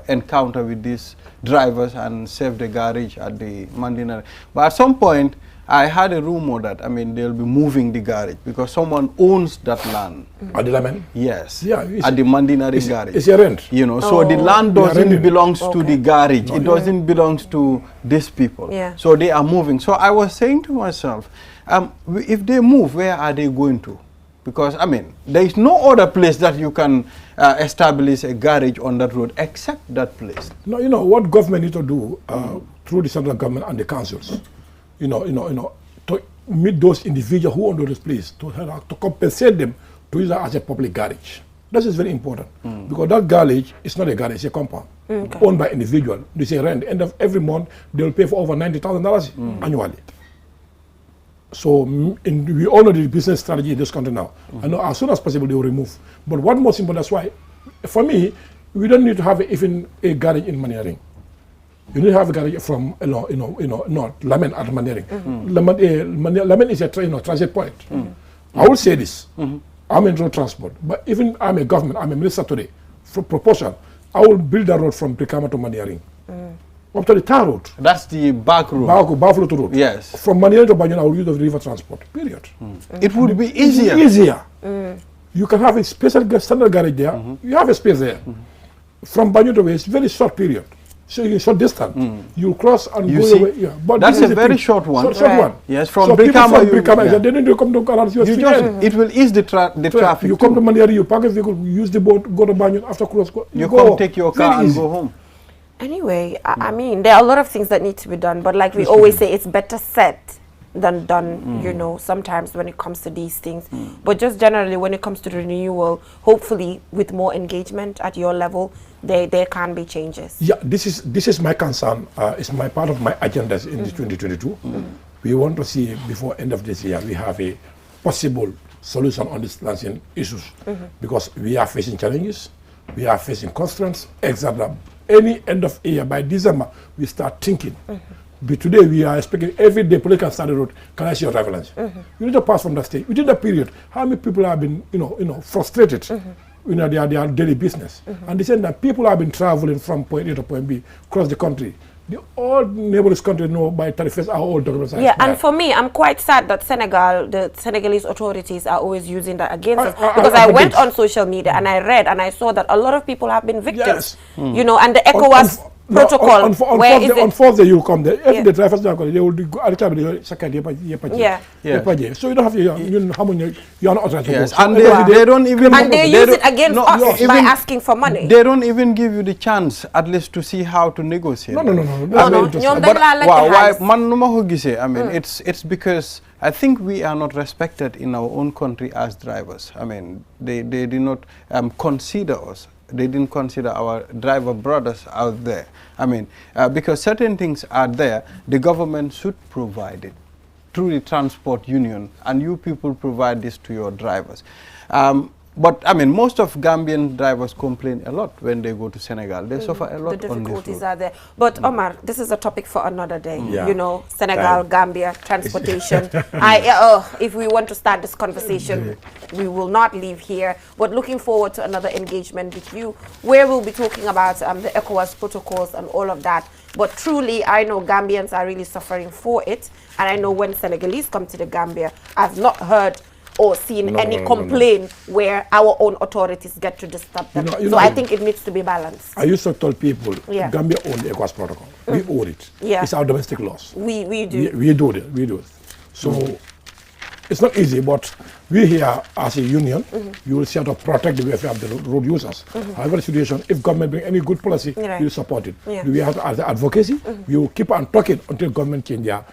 encounter with these drivers and save the garage at the Mandinaring. But at some point, I had a rumor that, I mean, they'll be moving the garage because someone owns that land. At the Lamen? Yes. Yeah, at the Mandinari garage. It's a rent. You know, so the land doesn't belong to the garage. It doesn't belong to these people. Yeah. So they are moving. So I was saying to myself, if they move, where are they going to? Because, I mean, there is no other place that you can establish a garage on that road except that place. No, you know, what government need to do through the central government and the councils, you know, to meet those individuals who own those places, to compensate them to use that as a public garage. That is very important, because that garage is not a garage, it's a compound owned by individual. They say rent. End of every month, they will pay for over $90,000 annually. So we all know the business strategy in this country now. I know as soon as possible they will remove. But what most important, that's why, for me, we don't need to have even a garage in Maniaring. You need to have a garage from not Lamen at Maniaring. Lamen is a transit point. I will say this. I'm in road transport, but even I'm a government, I'm a minister today. For proportion, I will build a road from Brikama to Maniaring. Up to the tar road. That's the back road. Buffalo road. Yes. From Maniaring to Banjul, I will use the river transport. Period. It would be easier. Easier. You can have a special standard garage there. You have a space there. From Banjul to West, very short period. So you short distance. You cross and go away. Yeah. But that's a very short one. Short one. Yes, from so Brikama, they need to come to Karan. It will ease the traffic. You come to Maniaring, you park a vehicle, use the boat, go to Banjul, after cross, you come take your car and go home. Anyway, I mean, there are a lot of things that need to be done, but like we always say, it's better said than done, you know, sometimes when it comes to these things. But just generally, when it comes to the renewal, hopefully with more engagement at your level, there can be changes. Yeah, this is my concern. It's my part of my agenda in 2022. We want to see before end of this year, we have a possible solution on these lancing issues, because we are facing challenges, we are facing constraints, etc. Any end of year, by December, we start thinking. But today we are expecting every day police can start the road. Can I see your driver license? You need to pass from that stage. Within that period, how many people have been, frustrated? You know, their daily business. And they said that people have been traveling from point A to point B across the country. All neighboring countries know by 31st are all documents. Yeah, and for me, I'm quite sad that the Senegalese authorities are always using that against us. Because I went on social media and I read and I saw that a lot of people have been victims. You know, and the ECOWAS protocol. On Thursday you come there. If the drivers are going, they will go at the time. So you don't have to. You are not authorized. Yes, and they don't even. And they use it against us by asking for money. They don't even give you the chance, at least, to see how to negotiate. No. I mean, it's because I think we are not respected in our own country as drivers. I mean, they did not consider us. They didn't consider our driver brothers out there. I mean, because certain things are there, the government should provide it through the transport union, and you people provide this to your drivers. But I mean, most of Gambian drivers complain a lot when they go to Senegal. They suffer a lot. The difficulties are there. But Omar, this is a topic for another day. Yeah. You know, Senegal, Gambia, transportation. If we want to start this conversation, we will not leave here. But looking forward to another engagement with you, where we'll be talking about the ECOWAS protocols and all of that. But truly, I know Gambians are really suffering for it. And I know when Senegalese come to the Gambia, I've not heard or seen any complaint where our own authorities get to disturb them. So I think it needs to be balanced. I used to tell people, Gambia own the ECOWAS protocol. We own it. It's our domestic laws. We do. We do it. So it's not easy, but we here as a union, you will set to protect the welfare of the road users. However the situation, if government bring any good policy, we will support it. We have to, as advocacy, we will keep on talking until government change their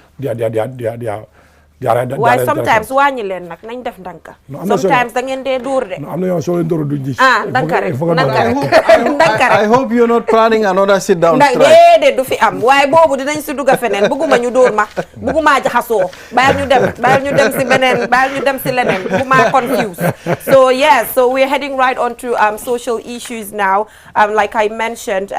Why sometimes wàññi leen nag nañ def ndànk. Sometimes da ngeen dee dóor de. am na yoon soo leen dóor duñ gis. I hope you're not planning another sit down strike. Déedéet du fi am waaye boobu dinañ si dugg feneen bëgguma ñu dóor ma bëgguma jaxasoo bàyyi ñu dem si beneen bàyyi ñu dem si leneen bëgguma confused. So yes, so we're heading right on to social issues now. Like I mentioned,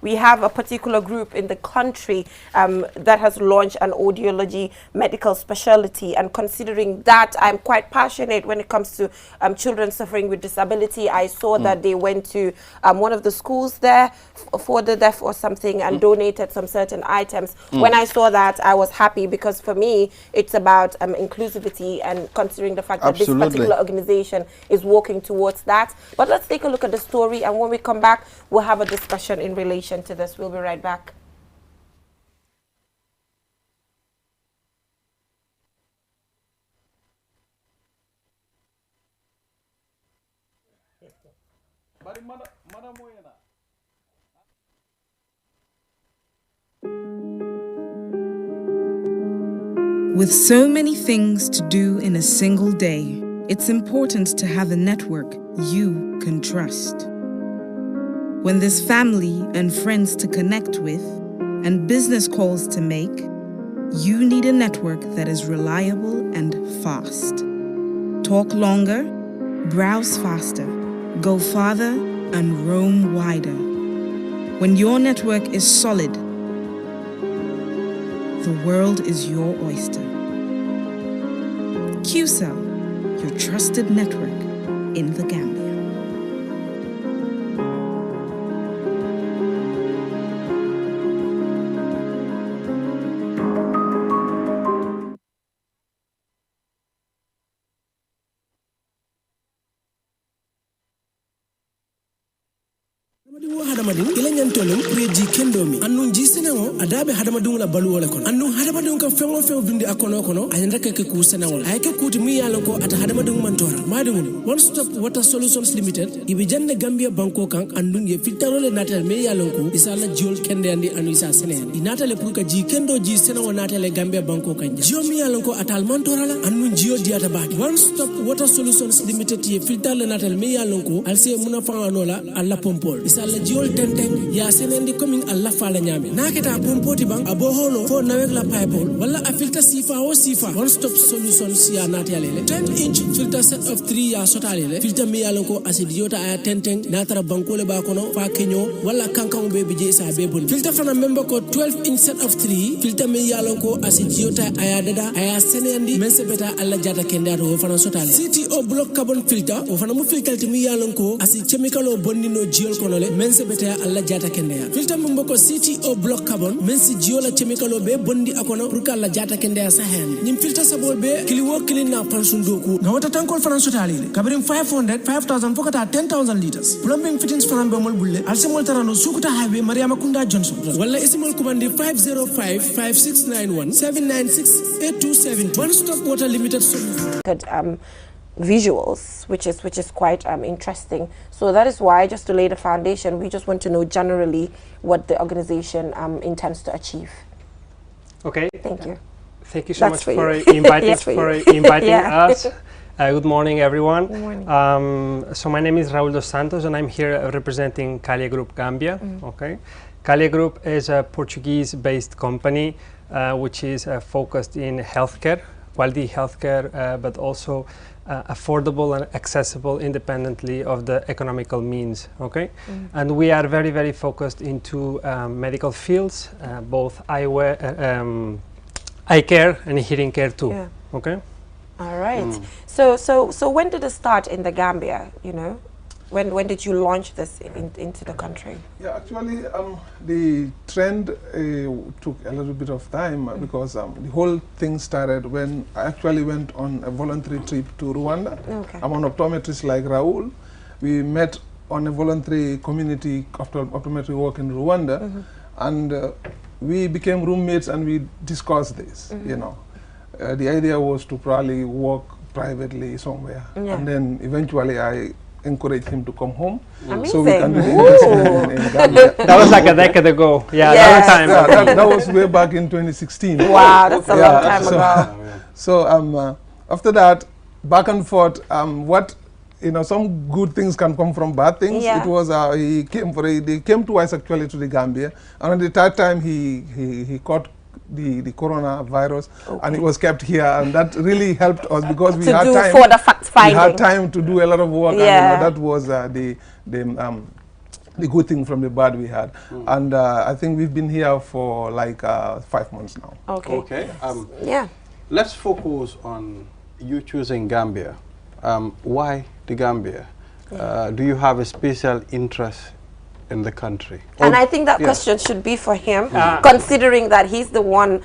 we have a particular group in the country that has launched an audiology medical specialty, and considering that, I'm quite passionate when it comes to children suffering with disability. I saw that they went to one of the schools there for the deaf or something and donated some certain items. When I saw that, I was happy, because for me, it's about inclusivity and considering the fact that this particular organization is working towards that. But let's take a look at the story, and when we come back, we'll have a discussion in relation to this. We'll be right back. With so many things to do in a single day, it's important to have a network you can trust. When there's family and friends to connect with and business calls to make, you need a network that is reliable and fast. Talk longer, browse faster, go farther, and roam wider. When your network is solid, the world is your oyster. QCell, your trusted network in the Gambia. hadamadin ila nyantolum preji kendomi annun ji senewo adabe hadamadin la balu wala kon annun hadamadin kan fengo fengo dundi akono kono ayanda ke ku senewo ay ke kuti mi yalla ko ata hadamadin mantora madum one stop water solutions limited ibe jande gambia banko kan andun ye filtarole natal me yalla ko isala jol kende andi anu isa senen inatale pour ka ji kendo ji senewo natale gambia banko kan jio mi yalla ko atal mantora la annun jio diata baati one stop water solutions limited ye filtarole natal me yalla ko alse muna fanganola alla pompol isala jol tenteng ya senendi coming alla fala nyame naketa pompoti bang abo holo fo nawek la pipe wala a filter sifa o sifa one stop solutions ya natale 10-inch filter set of 3 ya sotale filter mi yalla ko acid yota aya tenteng natara bankole ba kono fa kenyo wala kankan be bije sa be bon filter fana member ko 12-inch set of 3 filter mi yalla ko acid yota aya dada aya senendi mense beta alla jata kenda to fana sotale CTO block carbon filter o fana mu filter mi yalla ko acid chemical o bonnino jiol kono le mense beta alla jata kenda filter mu mboko CTO block carbon mense jiola chemical o be bondi akono pour kala jata kenda sa hen nim filter sabol be kiliwo kilina pansundo ku na wata tankol fana sotale kabrim 500 5000 fokata 10000 liters plumbing fittings fana be mol bulle alsemol tarano sukuta highway mariama kunda johnson wala isimol kumandi 5055691 7968270 one stop water limited visuals, which is quite interesting. So that is why, just to lay the foundation, we just want to know generally what the organization intends to achieve. Okay. Thank you. Thank you so much for inviting us. Good morning, everyone. Good morning. So my name is Raul dos Santos, and I'm here representing Calia Group Gambia. Okay. Calia Group is a Portuguese-based company which is focused in healthcare. quality healthcare, but also affordable and accessible independently of the economical means. Okay, and we are very, very focused into medical fields, both eye care and hearing care too. Yeah. Okay. All right. So when did it start in the Gambia? You know, when did you launch this into the country? Yeah, actually, the trend took a little bit of time because the whole thing started when I actually went on a voluntary trip to Rwanda. Okay. I'm an optometrist like Raul. We met on a voluntary community optometry work in Rwanda, and we became roommates and we discussed this. You know, the idea was to probably work privately somewhere, and then eventually I encourage him to come home. Amazing. So we can do in Gambia. That was like a decade ago. Yeah, long time. Yeah, that was way back in 2016. Wow, that's a long time ago. So after that, back and forth, some good things can come from bad things. Yeah. It was they came twice actually to the Gambia, and at the third time he caught the coronavirus, and it was kept here, and that really helped us because we had time for the fact finding. We had time to do a lot of work, Yeah. and that was the good thing from the bad we had. And I think we've been here for like 5 months now. Okay. Okay. Yeah. Let's focus on you choosing Gambia. Why the Gambia? Do you have a special interest in the country? And I think that question should be for him, considering that he's the one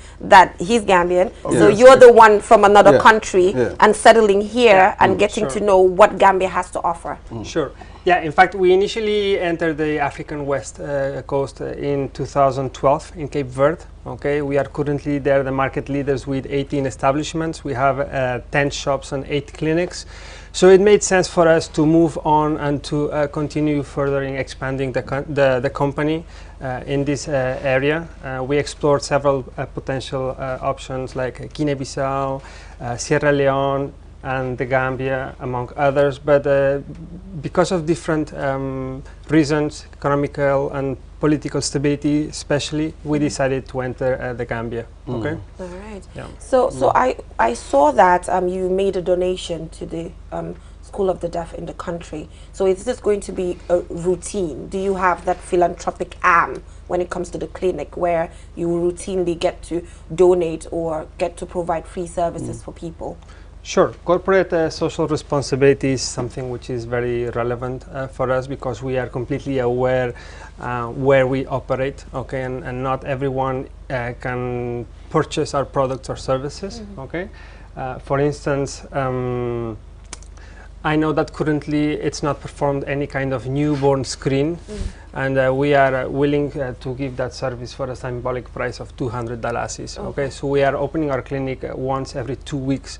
he's Gambian. So you're the one from another country and settling here and getting to know what Gambia has to offer. Sure. Yeah, in fact, we initially entered the African West Coast in 2012 in Cape Verde. Okay, we are currently there the market leaders with 18 establishments. We have 10 shops and 8 clinics. So it made sense for us to move on and to continue furthering expanding the company in this area. We explored several potential options like Guinea-Bissau, Sierra Leone, and the Gambia, among others, but because of different reasons, economical and political stability especially, we decided to enter the Gambia. Okay. All right. Yeah. So I saw that you made a donation to the School of the Deaf in the country. So is this going to be a routine? Do you have that philanthropic arm when it comes to the clinic where you routinely get to donate or get to provide free services for people? Sure. Corporate social responsibility is something which is very relevant for us because we are completely aware where we operate, okay, and not everyone can purchase our products or services, okay. For instance, I know that currently it's not performed any kind of newborn screen, and we are willing to give that service for a symbolic price of $200. Okay, so we are opening our clinic once every 2 weeks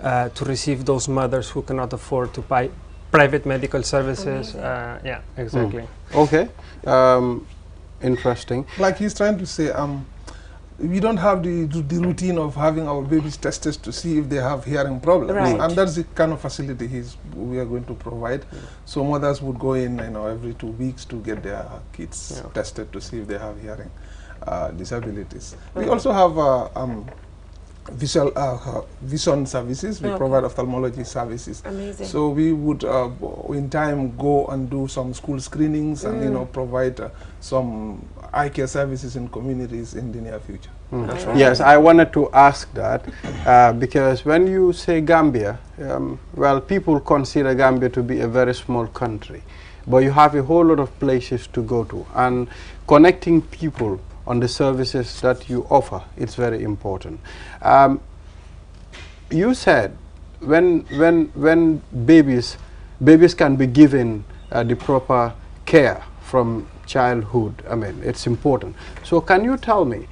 to receive those mothers who cannot afford to buy private medical services. Yeah, exactly. Okay, interesting. Like he's trying to say, we don't have the routine of having our babies tested to see if they have hearing problems, and that's the kind of facility we are going to provide. So mothers would go in, every 2 weeks to get their kids tested to see if they have hearing disabilities. We also have vision services. We provide ophthalmology services. Amazing. So we would, in time, go and do some school screenings and provide some eye care services in communities in the near future. Yes, I wanted to ask that because when you say Gambia, well, people consider Gambia to be a very small country, but you have a whole lot of places to go to, and connecting people on the services that you offer, it's very important. You said when babies can be given the proper care from childhood, I mean, it's important. So can you tell me,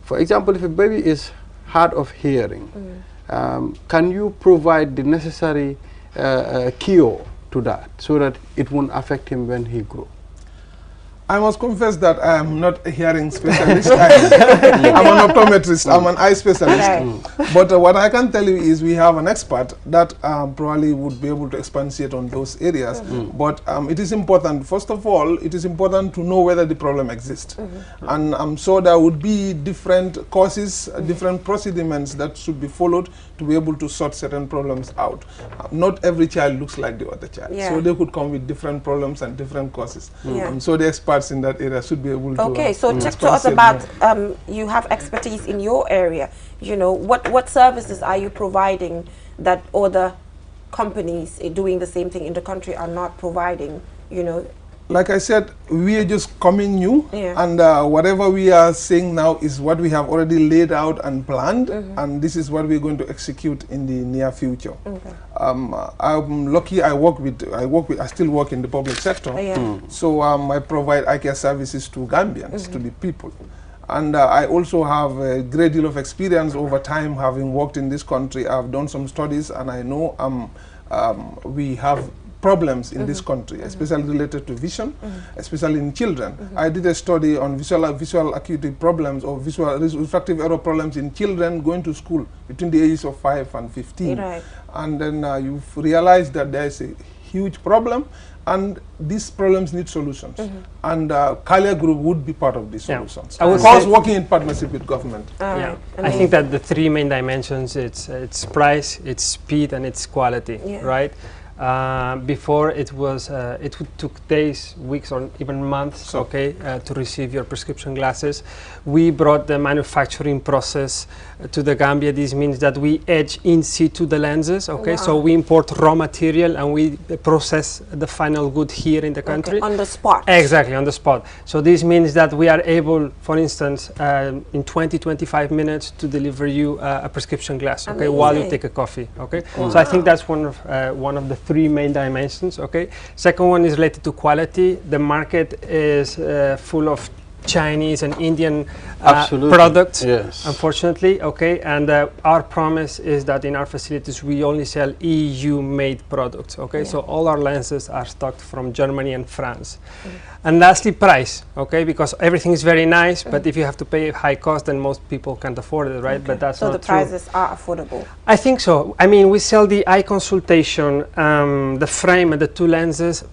for example, if a baby is hard of hearing, can you provide the necessary cure to that so that it won't affect him when he grows? I must confess that I am not a hearing specialist. I'm an optometrist. I'm an eye specialist. But what I can tell you is we have an expert that probably would be able to expatiate on those areas. But it is important, first of all, it is important to know whether the problem exists. And I'm sure there would be different causes, different procedures that should be followed to be able to sort certain problems out. Not every child looks like the other child. So they could come with different problems and different causes. So the experts in that area should be able to. Okay, so talk to us about, you have expertise in your area. You know, what services are you providing that other companies doing the same thing in the country are not providing, you know? Like I said, we are just coming new, and whatever we are saying now is what we have already laid out and planned, and this is what we're going to execute in the near future. I'm lucky. I still work in the public sector, so I provide eye care services to Gambians, to the people. And I also have a great deal of experience over time, having worked in this country. I've done some studies, and I know we have problems in this country, especially related to vision, especially in children. I did a study on visual acuity problems or visual refractive error problems in children going to school between the ages of 5 and 15. And then you've realized that there is a huge problem, and these problems need solutions. And Kalia Group would be part of these solutions. Of course, working in partnership with government. I think that the three main dimensions, it's price, it's speed, and it's quality, right? Before it was, it took days, weeks, or even months, to receive your prescription glasses. We brought the manufacturing process to the Gambia. This means that we etch in situ the lenses, so we import raw material and we process the final good here in the country. On the spot. Exactly, on the spot. So this means that we are able, for instance, in 20-25 minutes to deliver you a prescription glass, while you take a coffee, So I think that's one of the three main dimensions, Second one is related to quality. The market is full of Chinese and Indian products, unfortunately, and our promise is that in our facilities we only sell EU-made products, so all our lenses are stocked from Germany and France. And lastly, price, because everything is very nice, but if you have to pay high cost, then most people can't afford it, right? But that's not true. So the prices are affordable? I think so. I mean, we sell the eye consultation, the frame and the two lenses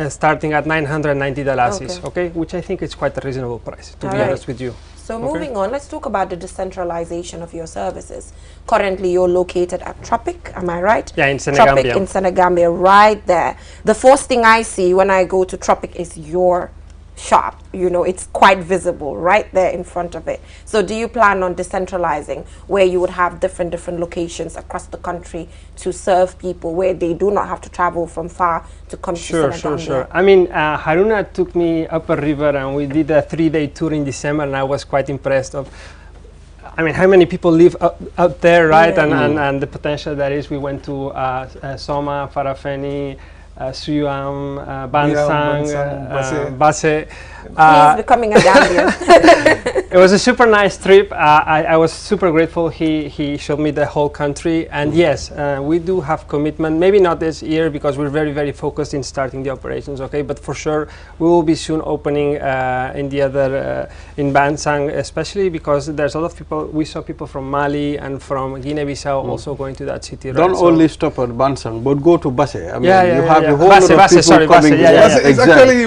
starting at $990, which I think is quite a reasonable price, to be honest with you. So moving on, let's talk about the decentralization of your services. Currently, you're located at Tropic, am I right? Yeah, in Senegambia. Tropic in Senegambia, right there. The first thing I see when I go to Tropic is your shop. You know, it's quite visible right there in front of it. So do you plan on decentralizing where you would have different locations across the country to serve people where they do not have to travel from far to come to Senegambia? Sure. I mean, Haruna took me up a river and we did a 3-day tour in December, and I was quite impressed of, I mean, how many people live out there, right? And the potential there is. We went to Soma, Farafeni, Suyam, Bansang, Basse. He's becoming a Gambian. It was a super nice trip. I was super grateful. He showed me the whole country. And yes, we do have commitment. Maybe not this year because we're very, very focused in starting the operations, but for sure we will be soon opening in the other, in Bansang, especially because there's a lot of people. We saw people from Mali and from Guinea-Bissau also going to that city. Don't only stop at Bansang, but go to Basse. I mean, you have a whole lot of people coming. Exactly.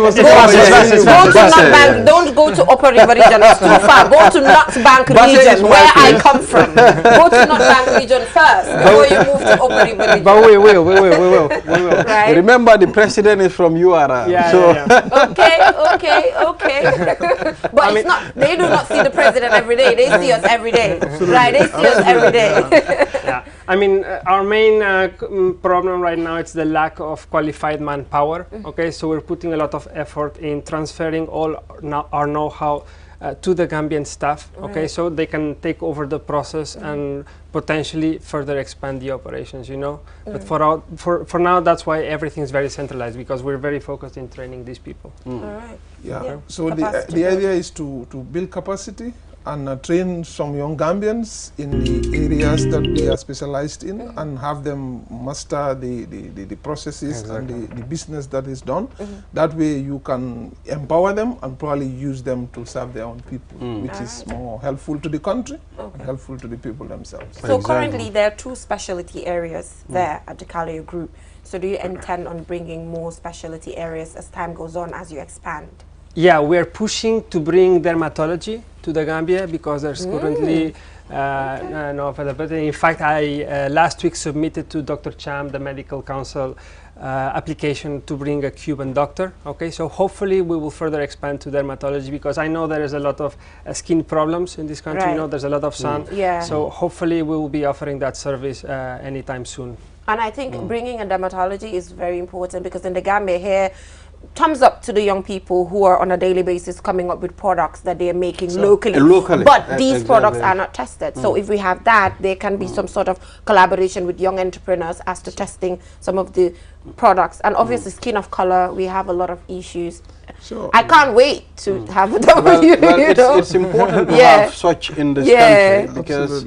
Don't go to Upper River region, it's too far. Go to North Bank region, where I come from. Go to North Bank region first before you move to Upper River region. But we will. Right? Remember, the president is from URA. Okay. But I mean, it's not. They do not see the president every day. They see us every day. Right? They see us every day. I mean, our main problem right now is the lack of qualified manpower. So we're putting a lot of effort in transferring all our know-how to the Gambian staff. So they can take over the process and potentially further expand the operations. But for now, that's why everything is very centralized, because we're very focused in training these people. All right. So the idea is to build capacity and train some young Gambians in the areas that they are specialized in, and have them master the processes and the business that is done. That way you can empower them and probably use them to serve their own people, which is more helpful to the country and helpful to the people themselves. So currently there are 2 specialty areas there at the Kaleo Group. So do you intend on bringing more specialty areas as time goes on, as you expand? Yeah, we're pushing to bring dermatology to the Gambia because there's currently no availability. In fact, I last week submitted to Dr. Cham, the Medical Council, application to bring a Cuban doctor. Okay, so hopefully we will further expand to dermatology, because I know there is a lot of skin problems in this country. You know, there's a lot of sun. So hopefully we will be offering that service anytime soon. And I think bringing a dermatology is very important, because in the Gambia here, thumbs up to the young people who are on a daily basis coming up with products that they are making locally. But these products are not tested. So if we have that, there can be some sort of collaboration with young entrepreneurs as to testing some of the products. And obviously skin of color, we have a lot of issues. So I can't wait to have a it's important to have such in this country, because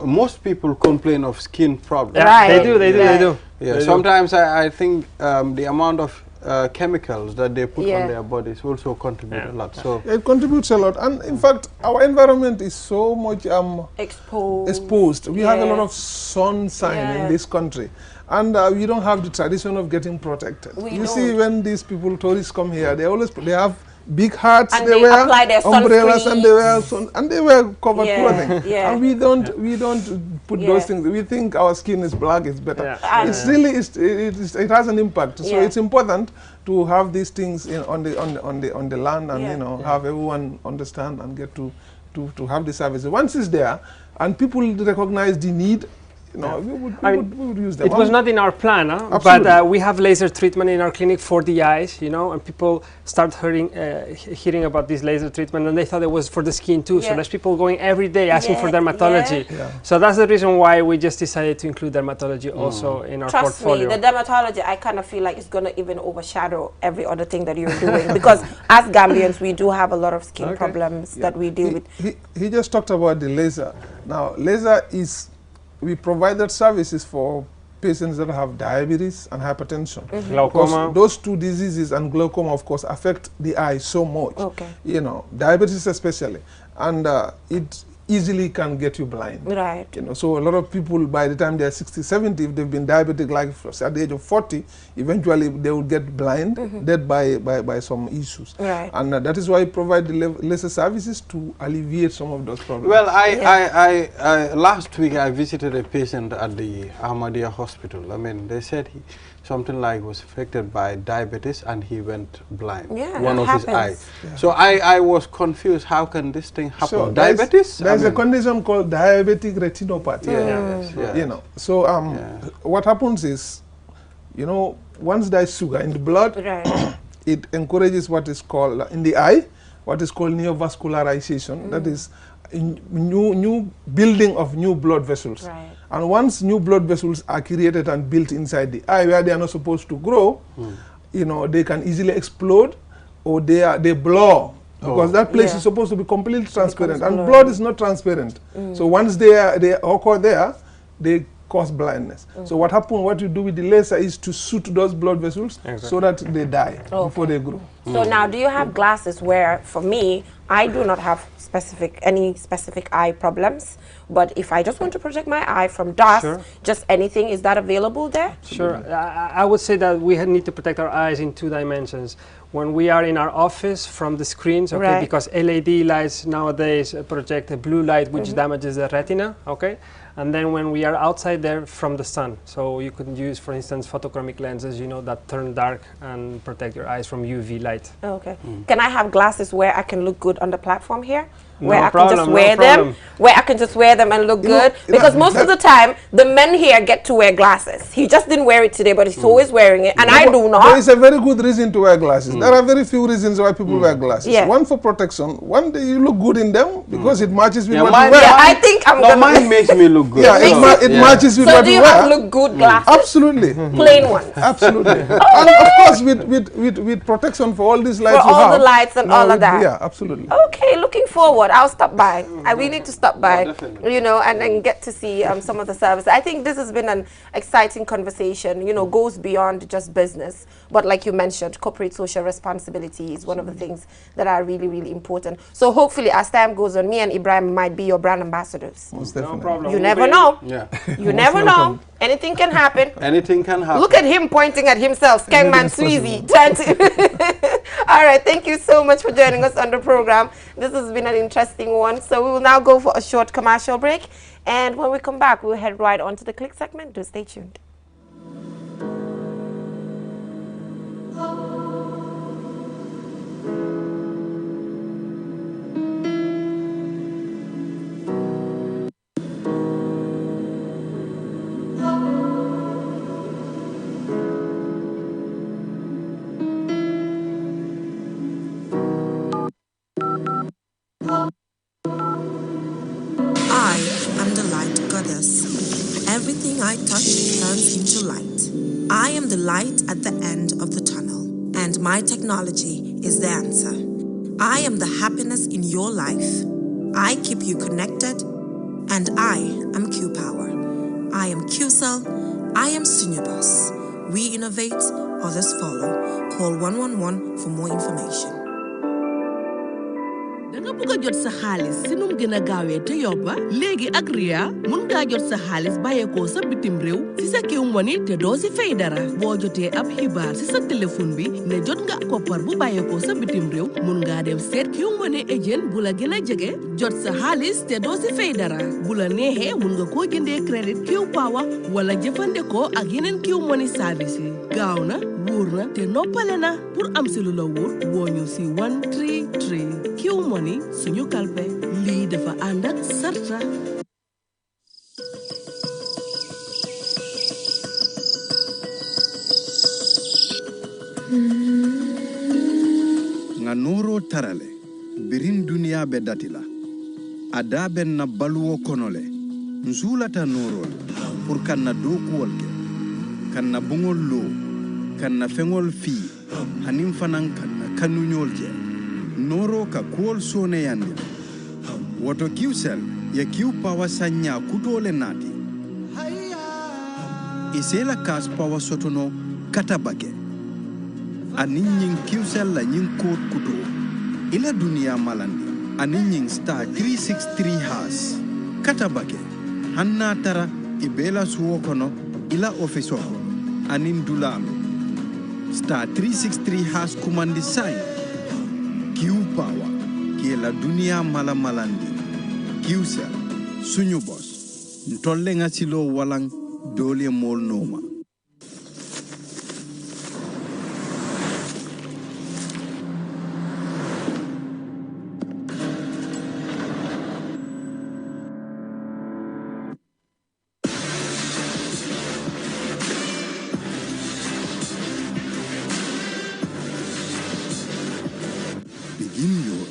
most people complain of skin problems. They do. Yeah, sometimes I think the amount of chemicals that they put on their bodies also contribute a lot. So it contributes a lot, and in fact our environment is so much exposed. We have a lot of sunshine in this country, and we don't have the tradition of getting protected. You see, when these people, tourists, come here, they have big hats, and they wear apply their umbrellas, and they wear covered clothing. And we don't put those things. We think our skin is black, it's better. It's really it has an impact. So it's important to have these things on the land, and you know, have everyone understand and get to have the services. Once it's there and people recognize the need, you know, we would use them. It was not in our plan, but we have laser treatment in our clinic for the eyes, you know, and people start hearing about this laser treatment, and they thought it was for the skin too. So there's people going every day asking for dermatology. So that's the reason why we just decided to include dermatology also in our portfolio. Trust me, the dermatology, I kind of feel like it's going to even overshadow every other thing that you're doing, because as Gambians, we do have a lot of skin problems that we deal with. He just talked about the laser. Now, laser is, we provided services for patients that have diabetes and hypertension. Glaucoma. Those 2 diseases and glaucoma, of course, affect the eye so much. You know, diabetes especially, and it easily can get you blind. You know, so a lot of people, by the time they are 60, 70, if they've been diabetic like at the age of 40, eventually they will get blind, dead by some issues. And that is why we provide the laser services to alleviate some of those problems. Well, I last week I visited a patient at the Ahmadiyya hospital. I mean, they said something like was affected by diabetes and he went blind. One of his eyes. So I was confused. How can this thing happen? So diabetes? There's a condition called diabetic retinopathy. You know, so what happens is, you know, once there's sugar in the blood, it encourages what is called in the eye, what is called neovascularization. That is new building of new blood vessels. And once new blood vessels are created and built inside the eye where they are not supposed to grow, you know, they can easily explode, or they blow, because that place is supposed to be completely transparent, and blood is not transparent. So once they occur there, they cause blindness. So what you do with the laser is to shoot those blood vessels so that they die before they grow. So now, do you have glasses where, for me, I do not have any specific eye problems, but if I just want to protect my eye from dust, just anything, is that available there? I would say that we need to protect our eyes in 2 dimensions. When we are in our office, from the screens, because LED lights nowadays project a blue light which damages the retina, and then when we are outside there, from the sun. So you could use, for instance, photochromic lenses, you know, that turn dark and protect your eyes from UV light. Can I have glasses where I can look good on the platform here? Where I can just wear them, where I can just wear them and look good, because most of the time the men here get to wear glasses. He just didn't wear it today, but he's always wearing it, and I do not. There is a very good reason to wear glasses. There are very few reasons why people wear glasses. One for protection. One, you look good in them because it matches with what you wear. I think mine makes me look good. It matches with what you wear. So do you have look good glasses? Absolutely. Plain ones. Absolutely. And of course, with protection for all these lights. For all the lights and all of that. Yeah, absolutely. Okay, looking forward. I'll stop by. We need to stop by, you know, and get to see some of the services. I think this has been an exciting conversation, you know, goes beyond just business. But like you mentioned, corporate social responsibility is one of the things that are really, really important. So hopefully as time goes on, me and Ibrahim might be your brand ambassadors. Most definitely. No problem. You never know. Yeah. You never know. Anything can happen. Anything can happen. Look at him pointing at himself, Skangman Sweezy. All right, thank you so much for joining us on the program. This has been an interesting one. So we will now go for a short commercial break. And when we come back, we'll head right on to the Click segment. Do stay tuned. I am the light goddess. Everything I touch turns into light. I am the light at the end of the tunnel, and my technology is the answer. I am the happiness in your life. I keep you connected, and I am Q-Power. I am Q-Cell. I am Sunubus. We innovate, others follow. Call 111 for more information. danga bëgg a jot sa xaalis si num gën a gaawee te yobba léegi ak Ria mun ngaa jot sa xaalis bàyyeekoo sa bitim réew si sa Q-Money te doo si fay dara boo jotee ab xibaar si sa téléphone bi ne jot nga koppar bu bàyyeekoo sa bitim réew mun ngaa dem seet Q-Money agent bu la gën a jege jot sa xaalis te doo si fay dara bu la neexee mun nga koo jëndee crédit Q-Power wala jëfandikoo ak yeneen Q-Money service yi gaaw na wóor na te noppale na pour am si lu la wóor woo ñu si 133 Q-Money suñu kalpe lii dafa ànd ak sarta nga noro tarale birin dunia be datila ada ben na baluwo konole nzulata norol pour kanna dokuwol ke kanna bungol lo kanna fengol fi hanim fanan kanna kanunyol je noro ka kuwol sone yandi woto Q-Cell ya Q-Power sanya kutole nati isela kas power sotono katabake anin yin Q-Cell la yin code kuto ila dunia malandi anin yin star 363 has katabake hanna tara ibela suwo kono ila office anin dulami star 363 has kumandi sign Q-Power ki la dunia malandi Q-Cell suñu boss ntolle nga silo walang dole mol noma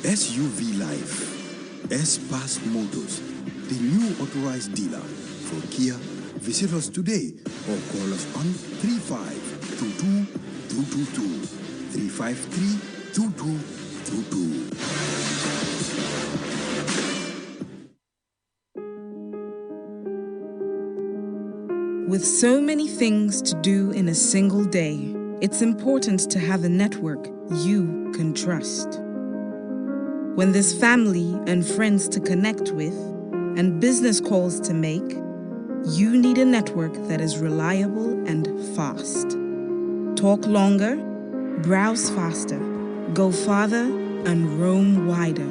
SUV Life, S-Pass Motors, the new authorized dealer for Kia. Visit us today or call us on 3522-222, 353-2222. With so many things to do in a single day, it's important to have a network you can trust. When there's family and friends to connect with and business calls to make, you need a network that is reliable and fast. Talk longer, browse faster, go farther, and roam wider.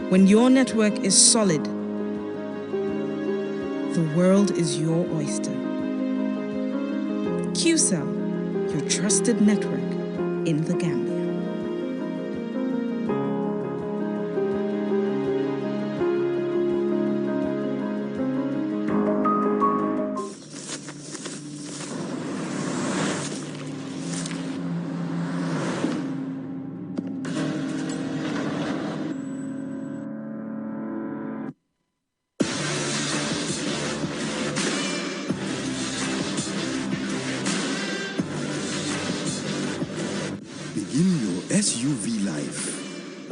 When your network is solid, the world is your oyster. Q-Cell, your trusted network in the Gambia. SUV Life.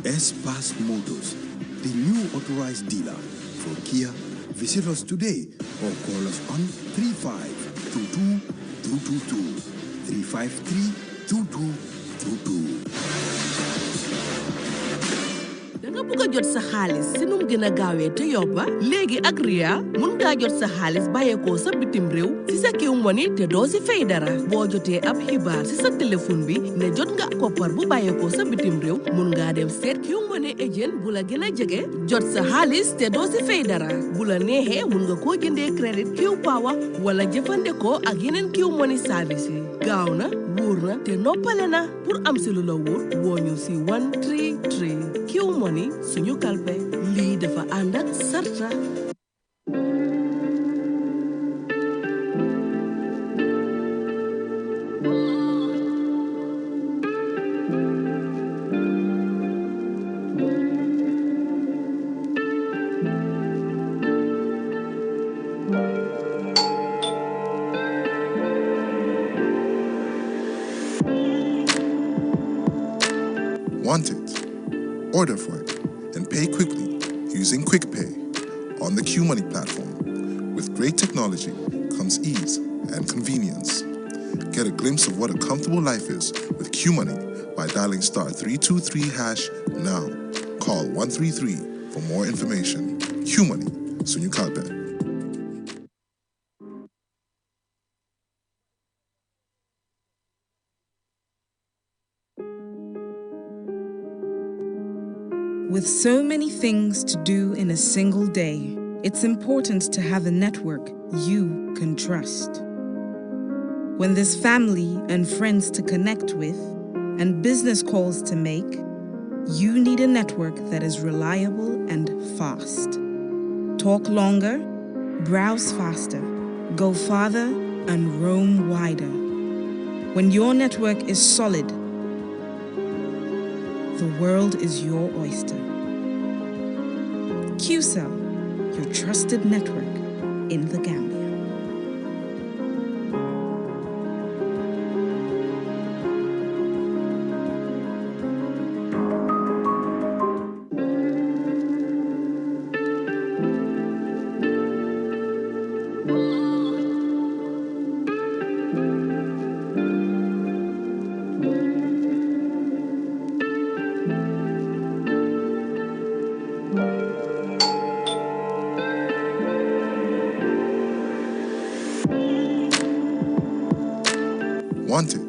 S-Pass Motors, the new authorized dealer for Kia. Visit us today or call us on 3522-222, 353-2222. nga bëgg a jot sa xaalis si num gën a gaawee te yobba léegi ak Ria mun ngaa jot sa xaalis bàyyeekoo sa bitim réew si sa Q Money te doo si fay dara boo jotee ab xibaar si sa téléphone bi ne jot nga koppar bu bàyyeekoo sa bitim réew mun ngaa dem seet Q Money agent bu la gën a jege jot sa xaalis te doo si fay dara bu la neexee mun nga koo jëndee crédit Q Power wala jëfandikoo ak yeneen Q Money service yi gaaw na wóor na te noppale na pour am si lu la wóor woo ñu si 133 Q Money suñu kalpe lii dafa ànd ak sarta Want it? Order for it and pay quickly using QuickPay on the Q Money platform. With great technology comes ease and convenience. Get a glimpse of what a comfortable life is with Q Money by dialing *323# now. Call 133 for more information. Q Money, Sunyu Kalpe. With so many things to do in a single day, it's important to have a network you can trust. When there's family and friends to connect with and business calls to make, you need a network that is reliable and fast. Talk longer, browse faster, go farther, and roam wider. When your network is solid, the world is your oyster. QCell, your trusted network in the Gambia. Want it?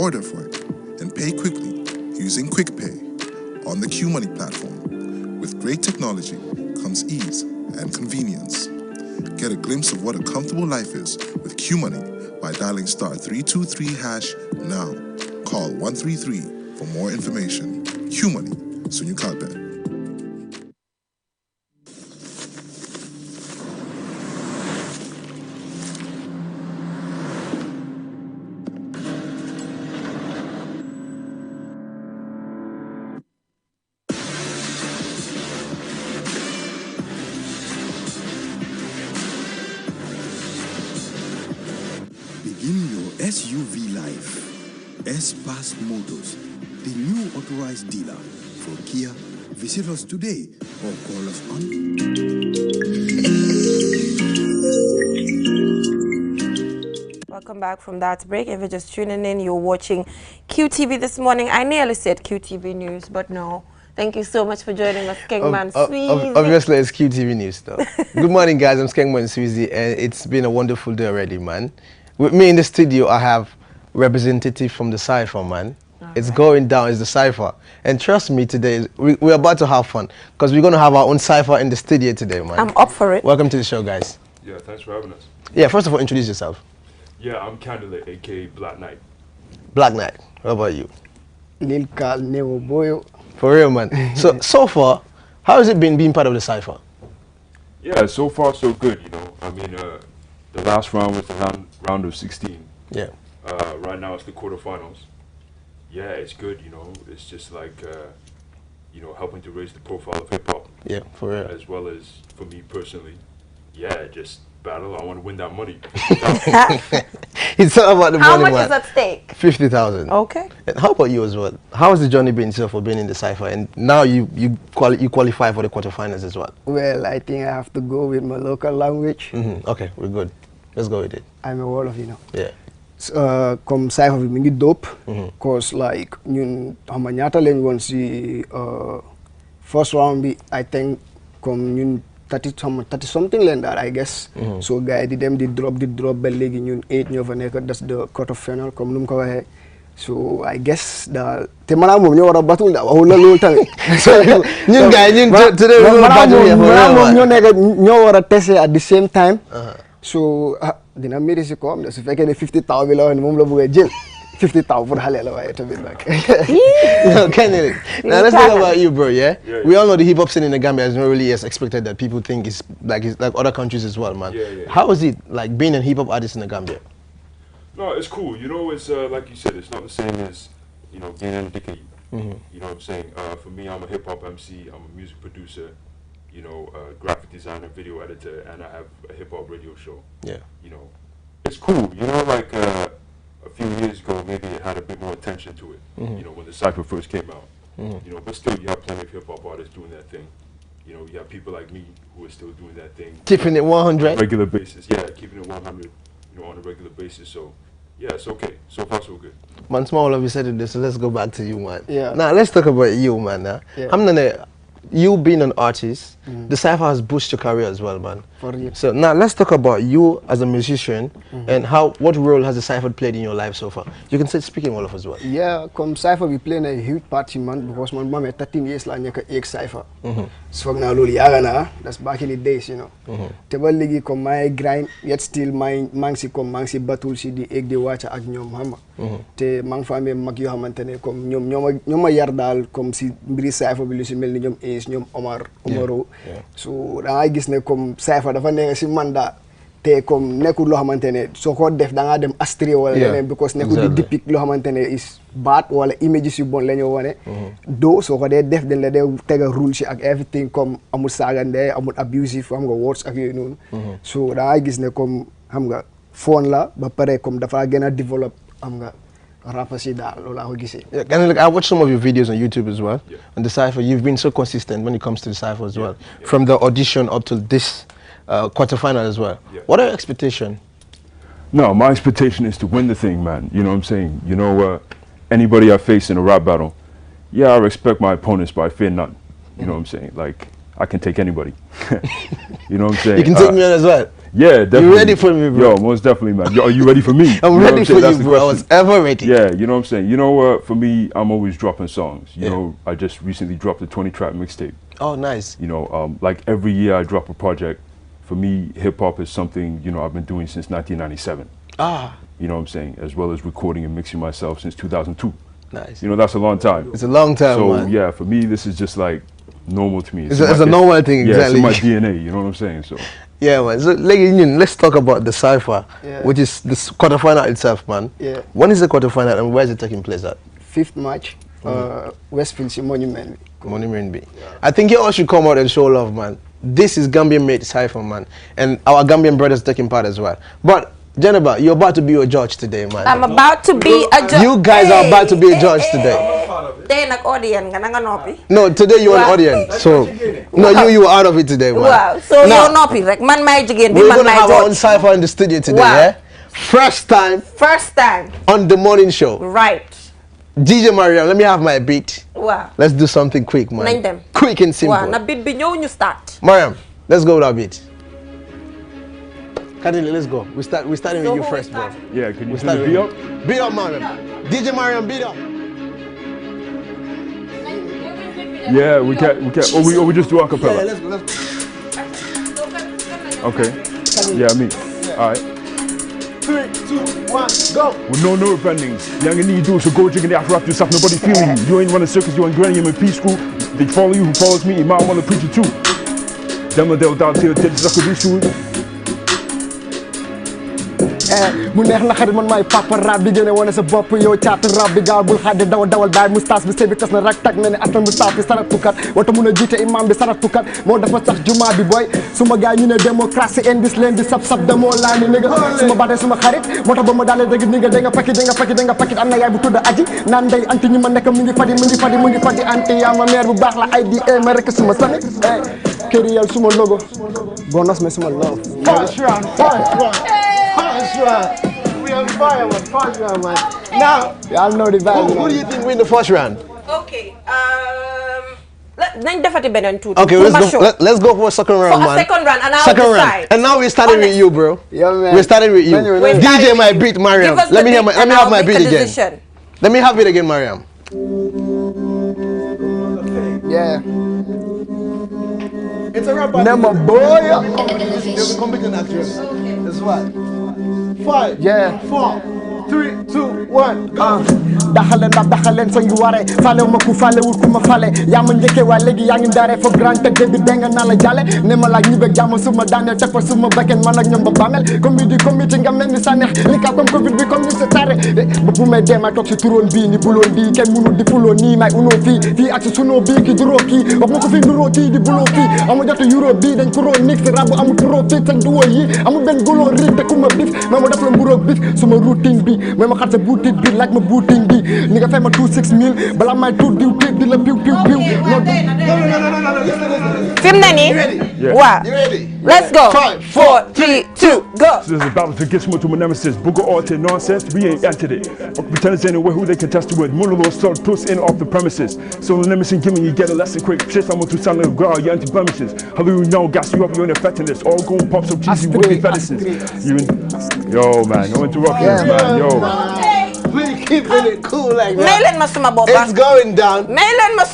Order for it and pay quickly using QuickPay on the Q Money platform. With great technology comes ease and convenience. Get a glimpse of what a comfortable life is with Q Money by dialing *323# now. Call 133 for more information. Q Money, Sunyu Kalpe. Begin your SUV life. S-Pass Motors, the new authorized dealer for Kia. Visit us today or call us on. Welcome back from that break. If you're just tuning in, you're watching QTV this morning. I nearly said QTV News, but no. Thank you so much for joining us, Skengman Sweezy. Obviously, it's QTV News, though. Good morning, guys. I'm Skengman Sweezy, and it's been a wonderful day already, man. With me in the studio, I have representative from the Cypher, man. It's going down, it's the Cypher. And trust me, today, we're about to have fun, because we're going to have our own Cypher in the studio today, man. I'm up for it. Welcome to the show, guys. Yeah, thanks for having us. Yeah, first of all, introduce yourself. Yeah, I'm Candidate, a.k.a. Black Knight. Black Knight. What about you? Lil Carl Nevo Boyo. For real, man. So far, how has it been being part of the Cypher? Yeah, so far so good, you know. I mean, the last round was the round of 16. Yeah. Right now it's the quarterfinals. Yeah, it's good, you know. It's just like, you know, helping to raise the profile of hip-hop. Yeah, for real. As well as, for me personally, yeah, just battle. I want to win that money. It's all about the How money. much is at stake? 50,000. Okay. And how about you as well? How has the journey been so for being in the Cypher? And now you qualify for the quarterfinals as well. Well, I think I have to go with my local language. Okay, we're good. Let's go with it. I'm a Wolof, you know. Yeah. Comme Cypher bi mi ngi dope. Cause like ñun xam nga ñaata lañ woon si first round bi I think comme ñun 30 something leen daal I guess. So gars yi di drop ba léegi ñun 8 ñoo fa nekk that's the quarter final comme nu mu ko waxee. So I guess daal te maanaam moom ñoo war a batul daal waxul la loolu tamit. ñun gars yi ñun today moom ñoo nekk ñoo war a tester at the same time. So dina mérite si ko am su fekkee ne 50,000 bi la wax ne moom la bëgg a jël 50,000 pour xale la waaye tamit nag. Now let's talk about you, bro. Yeah? We all know the hip hop scene in the Gambia is not really as expected that people think it's like other countries as well, man. How is it like being a hip hop artist in the Gambia? No, it's cool. You know, it's like you said, it's not the same as being in the Dickie. You know what I'm saying? For me, I'm a hip hop MC. I'm a music producer. Graphic designer, video editor, and I have a hip hop radio show. Yeah. It's cool. Like a few years ago, maybe it had a bit more attention to it. When the Cypher first came out. But still, you have plenty of hip hop artists doing that thing. You have people like me who are still doing that thing. Keeping it 100. On a regular basis. Yeah, keeping it 100. On a regular basis. So, yeah, it's okay. So far, so good. Man, small of you said this, so let's go back to you, man. Yeah. Now let's talk about you, man. Yeah. You being an artist, the Cypher has boosted your career as well, man. For real. So now let's talk about you as a musician and what role has the Cypher played in your life so far? You can speak in Wolof as well. Yeah, come Cypher we playing a huge part in man because my mom 13 years la ñeka egg Cypher. So now lolu yaga na, that's back in the days, Te ba legi comme my grind yet still my mangsi battle si di egg di watch ak ñom xama. Te mang fa amé mag yo xamantene comme ñoma yar dal comme si mbiri Cypher bi lu ci melni ñom ñom Omaro. So da ngay gis ne comme Cypher dafa nekk si mandat te comme nekkul loo xamante ne soo ko def da ngaa dem astray wala leneen because nekkul di depict loo xamante ne is bad wala images yu bon la ñu wane doo soo ko dee def dañ la dee tega rule si ak everything comme amul saagande amul abusive xam nga words ak yooyu noonu so da ngay gis ne comme xam nga phone la ba pare comme dafa gën a develop xam nga rappers yi daal loolu laa ko gisee. And I watched some of your videos on YouTube as well. On the Cypher, you've been so consistent when it comes to the Cypher as well. From the audition up to this quarterfinal as well. What are your expectations? No, my expectation is to win the thing, man. You know what I'm saying? Anybody I face in a rap battle, I respect my opponents, but I fear none. You know what I'm saying? Like, I can take anybody. You know what I'm saying? You can take me on as well. Yeah, definitely. You ready for me, bro? Yo, most definitely, man. Yo, are you ready for me? I'm ready for you, bro. I was ever ready. Yeah, you know what I'm saying? You know what? For me, I'm always dropping songs. You know, I just recently dropped a 20-track mixtape. Oh, nice. Like every year I drop a project. For me, hip-hop is something, I've been doing since 1997. You know what I'm saying? As well as recording and mixing myself since 2002. Nice. That's a long time. It's a long time, so, man. yeah, for me, this is just like normal to me. It's a normal thing, exactly. Yeah, it's in my DNA, you know what I'm saying? So. Yeah, man. So, let's talk about the Cypher, which is the quarterfinal itself, man. Yeah. When is the quarterfinal and where is it taking place at? 5th March, Westfield Monument. Monument B. I think you all should come out and show love, man. This is Gambian-made Cypher, man. And our Gambian brothers taking part as well. But, Jennifer, you're about to be a judge today, man. I'm about to be a judge. You guys are about to be a judge today. No, today you're an audience. So, no, you were out of it today, man. Wow. So now, you're not like man my again. We're going to have our own Cypher in the studio today, yeah? First time on the morning show. Right. DJ Mariam, let me have my beat. Wow. Let's do something quick, man. Name them. Quick and simple. Wow. Na beat be you start. Mariam, let's go with our beat. Kadili, let's go. We're starting with you first, bro. Yeah, can you do the beat up? Beat up, Mariam. DJ Mariam, beat up. Yeah, we can. Or we just do a cappella. Yeah, let's go. Okay. Yeah, me. All right. 3, 2, 1, go. With no nerve endings. Young and need do so go drinking after rap yourself. Nobody feeling you. You ain't running circus, you ain't granny, you in P school. They follow you, who follows me, you might want to preach it too. Them they'll down till suck with these shoes. mu neex na xarit man maay papa rap bi gën a wane sa bopp yow caatu rap bi gaaw bul xaddi dawal baay moustache bi sebi tas na rak tak mel ni atam moustache bi saratukat wata mun a jiite imam bi saratukat moo dafa sax juma bi boy suma gaay ñu ne démocratie indis leen di sab demoo laa ni nigga suma baatee suma xarit moo tax ba ma daalee dëgg nigga da nga pakit am na yaay bu tudd aji naan day anti ñi ma nekk mu ngi fadi anti yaa ma mère bu baax la ay di ma rek suma sami këri yàlla suma logo bonus mais suma love First round. We on fire, man. First round, man. Now, y'all know the vibe. Who do you think win the first round? Okay. Let's Okay, let's go for a second round, man. Second round, and I'll decide. And now we're starting with you, bro. Yeah, man. We're starting with you. DJ my beat, Mariam. Let me have my beat again. Let me have it again, Mariam. Yeah. It's a rap. Number boy. There's a competent actress. That's what. 5, yeah. 4, 3, 2, 1, go. daxalen fa ngi waré falé ma ku falé wul ku ma falé ya ma ñëkke wa légui ya ngi ndaré fo grand teg bi benga na la jalé né ma laaj ñibé jamm suma dané tek fa suma beken man ak ñom ba bamel comité nga melni sa neex li ka comme covid bi comme ni sa taré ba bu may déma tok ci turon bi ni bulon bi ken mënu di fulo ni may uno fi ak suno bi ki duro ki wax mako fi duro ki di bulo fi amu jottu euro bi dañ ko ro nix rabu amu turo fi tan duwo yi amu ben golo ri te kuma bif ma mo def la mburo bif suma routine bi may ma xat sa boutique bi laaj ma boutique bi ni nga fay ma 26000 bala may tout diw tek di la piw Wow. Let's go. 5, 4, 3, 2, go. This is a battle to get to my nemesis. Booger all to nonsense. We ain't entered it. Pretenders anyway who they contested with. Monologue start push in off the premises. So the nemesis giving you get a lesson quick. Shit, I'm to sound like a girl, you anti blemishes. How do you know? Gas you up, you're in effectiveness. All going pop some cheesy wicked fetishes. Yo, man, no interruptions, man. Yo. We keeping it cool like that. It's going down.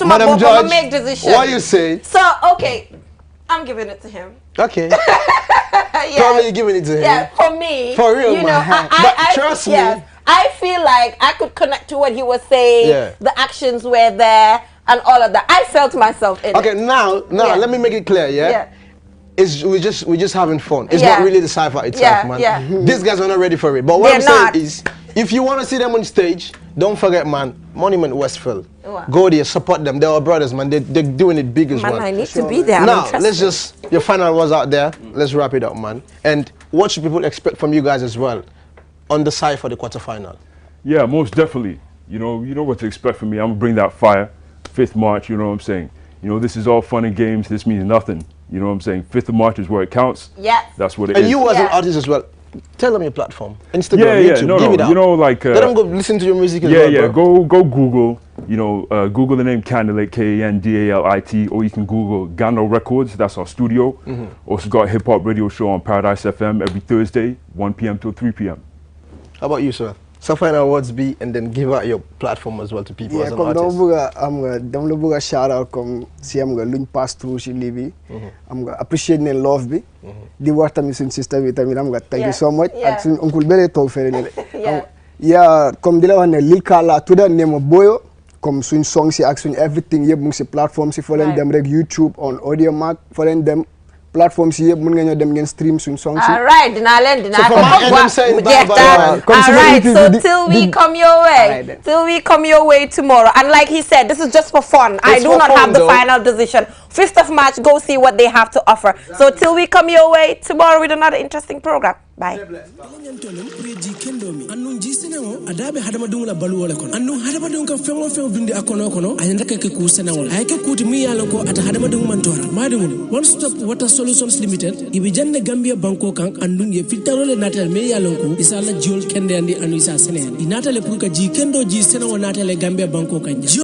Madam Judge, make decision. What you say? So, okay, I'm giving it to him. Okay. Probably you're giving it to him. Yeah, for me. For real, you know, but trust me. Yes, I feel like I could connect to what he was saying. Yeah. The actions were there and all of that. I felt myself in it. Okay, now, let me make it clear, yeah? We're just having fun. It's not really the cypher itself, man. Yeah. These guys are not ready for it. But what I'm saying is, if you want to see them on stage, don't forget, man, Monument Westfield. Wow. Go there, support them. They're our brothers, man. They're doing it big as well. Man, I need to be there. Now, let's just, your final words out there. Let's wrap it up, man. And what should people expect from you guys as well on the side for the quarterfinal? Yeah, most definitely. You know what to expect from me. I'm going to bring that fire. 5th March, you know what I'm saying? You know, this is all fun and games. This means nothing. You know what I'm saying? 5th of March is where it counts. Yeah. That's what it is. And you as an artist as well. Tell them your platform. Instagram, YouTube, give it out. You know, like... let them go listen to your music as well, Yeah, go Google, Google the name Candalit, Kandalit, or you can Google Gano Records, that's our studio. Also got a hip-hop radio show on Paradise FM every Thursday, 1 p.m. till 3 p.m. How about you, sir? So final words be, and then give out your platform as well to people as an artist. Dama la bëgg a shout out comme si am nga luñ pass through si lii bi. Am nga appreciate ne love bi. Di wax tamit suñ sister bi tamit am nga thank you so much. Ak suñ oncle bele toog fere ne de. Yeah, comme di la wax ne Lil Kala tudda ne ma Boyo comme suñ song si ak suñ everything yëpp mu ngi si platform si foo leen dem rek YouTube on Audiomack foo leen dem platform si yëpp mën nga ñoo dem ngeen stream suñ song si. All right, dinaa ko all right, so till we come your way. Till we come your way tomorrow. And like he said, this is just for fun. I do not have the final decision. 5th of March, go see what they have to offer. So till we come your way tomorrow with another interesting program. Bye. adabe hadama dungula balu wala kono andu hadama dung ka fengo fengo dundi akono kono ayanda ke ku senawol ay ke kuti mi yalo ko ata hadama dung mantora madum one stop water solutions limited ibi jande gambia banko kan andu ye filtarole natal me yalo ko isala jol kende andi anu isa sene inatale pour ka ji kendo ji senawo natale gambia banko kan